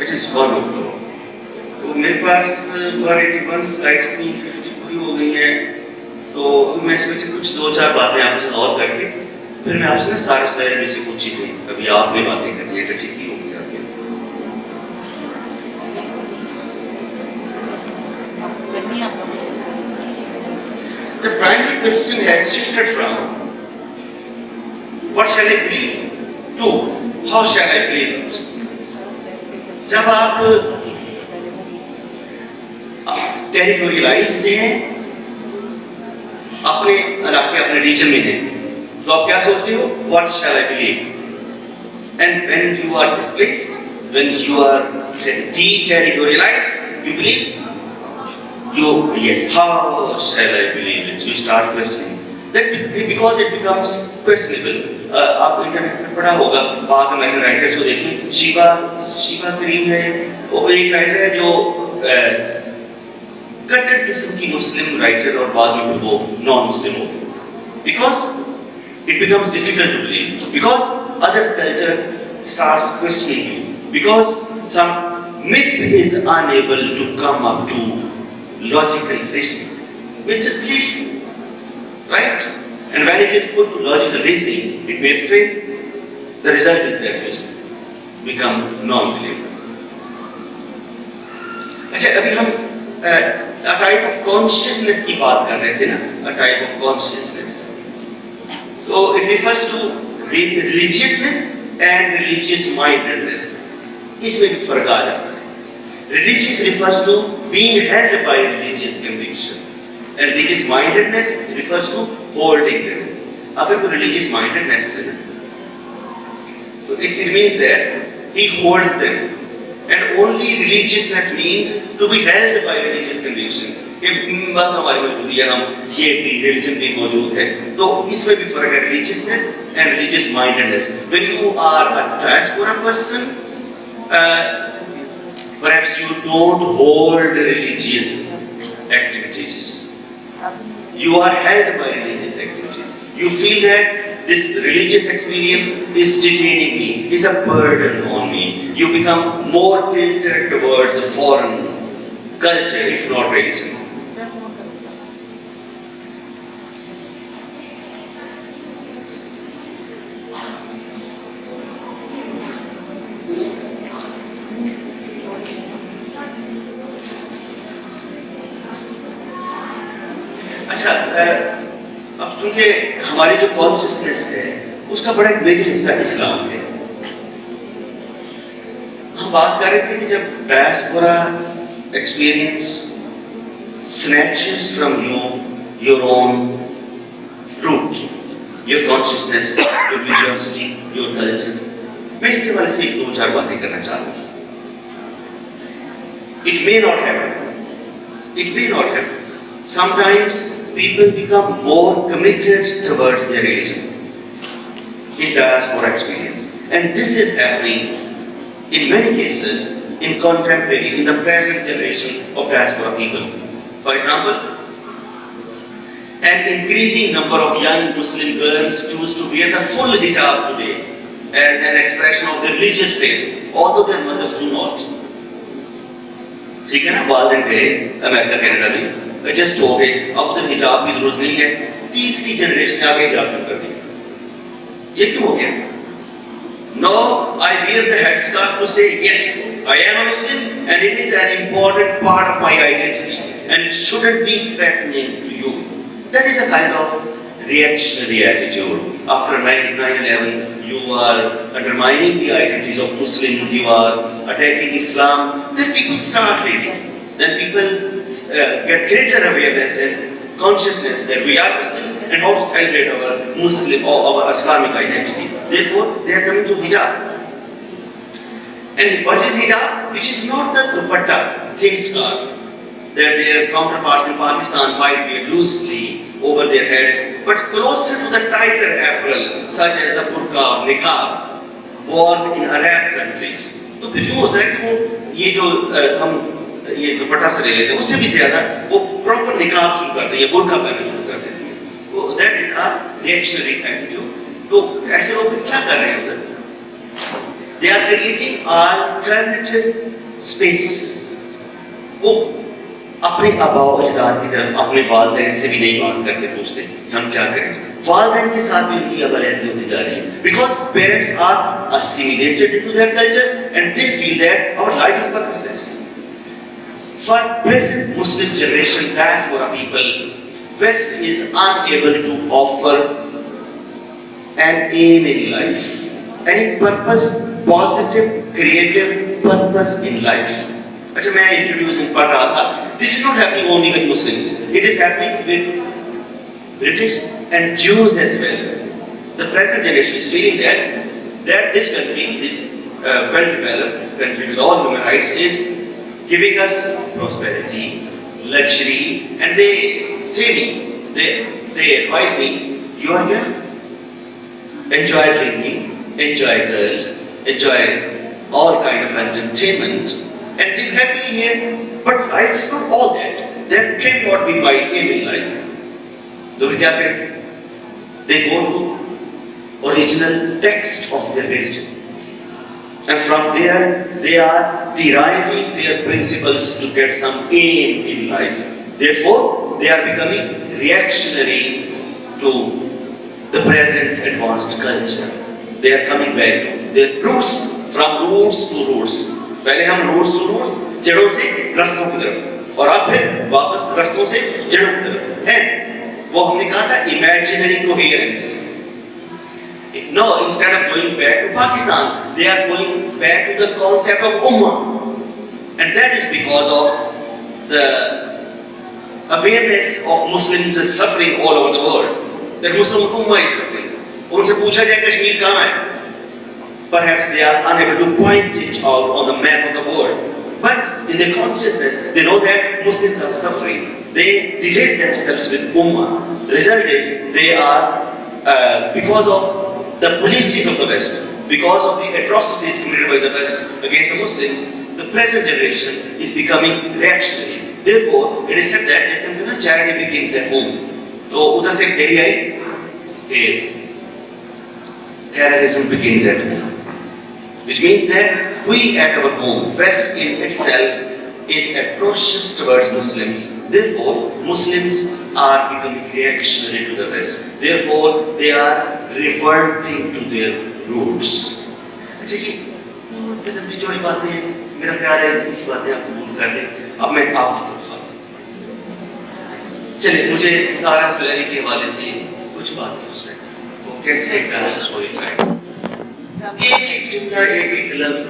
It is 1 o'clock. तो मेरे पास 181 स्लाइड्स थी, 50 पूरी हो गई है। तो मैं इसमें से कुछ 2-4 बातें आपसे और करके फिर मैं आपसे ना सारे स्लाइड में से कुछ चीजें कभी आप में बातें करनी है, तो ठीक ही होगी आपके। The primary question has shifted from what shall I believe to how shall I believe it. जब आप टेरिटोरियलाइज्ड हैं, अपने इलाके अपने रीजन में हैं, तो आप क्या सोचते हो? What shall I believe? And when you are displaced, when you are deterritorialized, you believe. Yes, how shall I believe it? You start questioning. That because it becomes questionable. आप इंटरनेट पर पढ़ा होगा, बाद में मैंने राइटर्स को देखी, शिवा करीम है, वो एक राइटर है जो कट्टर किस्म की मुस्लिम राइटर और बाद में वो नॉन मुस्लिम हो गए। Because it becomes difficult to believe. Because other culture starts questioning you. Because some myth is unable to come up to logical reasoning, which is belief, right? And when it is put to logical reasoning, it may fail. The result is that you become non-believer. अच्छा, अभी हम a type of consciousness की बात कर रहे थे ना, a type of consciousness. So it refers to religiousness and religious mindedness. इसमें भी फर्क आ जाता है. Religious refers to being held by religious conviction, and religious mindedness refers to holding them. अगर कोई religious mindedness है, तो it means that he holds them, and only religiousness means to be held by religious conviction. कि बस हमारी मजबूरी है, हम ये भी religion भी मौजूद है, तो इसमें भी फर्क है religiousness and religious mindedness. When you are a diaspora person, perhaps you don't hold religious activities. You are held by religious activities. You feel that this religious experience is detaining me, is a burden on me. You become more tilted towards foreign culture, if not religion. अच्छा, अब चूंकि हमारी जो consciousness है उसका बड़ा एक major हिस्सा इस्लाम है। हम बात कर रहे थे कि जब diaspora experience snatches from you your own truth, your consciousness, your religiosity, your culture, मैं इसके बारे से 1-2-4 बातें करना चाहता हूँ। It may not happen. It may not happen. Sometimes people become more committed towards their religion in diaspora experience, and this is happening in many cases in contemporary, in the present generation of diaspora people. For example, an increasing number of young Muslim girls choose to wear the full hijab today as an expression of their religious faith, although their mothers do not. ठीक है ना, वालिदैन गए America Canada में, adjust हो गए, अब तो हिजाब की जरूरत नहीं है, तीसरी जनरेशन आगे हिजाब शुरू कर दी। ये क्यों हो गया? No, I wear the headscarf to say yes, I am a Muslim and it is an important part of my identity and it shouldn't be threatening to you. That is a kind of reactionary attitude. After 9/11, you are undermining the identities of Muslims, you are attacking Islam, then people start reading. Then people get greater awareness and consciousness that we are Muslim and how to celebrate our Muslim or our Islamic identity. Therefore, they are coming to hijab. And what is hijab? Which is not the dupatta, thick scarf, that their counterparts in Pakistan might wear loosely over their heads, but closer to the tighter apparel, such as the burqa or niqab, worn in Arab countries. तो फिर यूँ होता है कि वो ये जो हम ये दुपट्टा से ले लेते हैं, उससे भी ज़्यादा वो प्रॉपर निकाब शुरू करते हैं, ये बुर्का पहनना शुरू कर देते हैं। तो that is a reactionary attitude. तो ऐसे लोग क्या कर रहे हैं उधर? They are creating alternative spaces. वो अपने आबाओ अजदाद की तरफ, अपने वालिदैन से भी नहीं बात करते, पूछते हम क्या करें। वालिदैन के साथ भी उनकी अबलैती होती जा रही है, because parents are assimilated into their culture and they feel that our life is purposeless. For present Muslim generation diaspora people, West is unable to offer an aim in life, any purpose, positive, creative purpose in life. अच्छा, मैं introducing पढ़ रहा था, this is not happening only with Muslims, it is happening with British and Jews as well. The present generation is feeling that this country, this well-developed country with all human rights is giving us prosperity, luxury, and they say me, they advise me, you are here, enjoy drinking, enjoy girls, enjoy all kind of entertainment, and live happily here. But life is not all that. That cannot be my aim in life. So क्या करें? They go to original text of their religion. And from there, they are deriving their principles to get some aim in life. Therefore, they are becoming reactionary to the present advanced culture. They are coming back to their roots, from roots to roots. पहले हम roots to roots, जड़ों से रस्तों की तरफ, और अब फिर वापस रस्तों से जड़ों की तरफ है। वो हमने कहा था imaginary coherence. No, instead of going back to Pakistan, they are going back to the concept of Ummah. And that is because of the awareness of Muslims is suffering all over the world. That Muslim Ummah is suffering. उनसे पूछा जाए कश्मीर कहाँ है? Perhaps they are unable to point it out on the map of the world. But in their consciousness, they know that Muslims are suffering. They relate themselves with Ummah. The result is they are, because of the policies of the West, because of the atrocities committed by the West against the Muslims, the present generation is becoming reactionary. Therefore, it is said that charity begins at home. तो उधर से theory आई कि terrorism begins at home, which means that we at our home, West in itself is atrocious towards Muslims. Therefore, Muslims are becoming reactionary to the West. Therefore, they are reverting to their roots. अच्छा, ये बहुत लंबी चौड़ी बातें हैं, मेरा ख्याल है इस बातें आप कबूल कर लें। अब मैं आपकी तरफ चलिए, मुझे सारा सैलरी के हवाले से कुछ बात पूछना है, वो कैसे एक बैलेंस हो एक जुमला, एक लफ्ज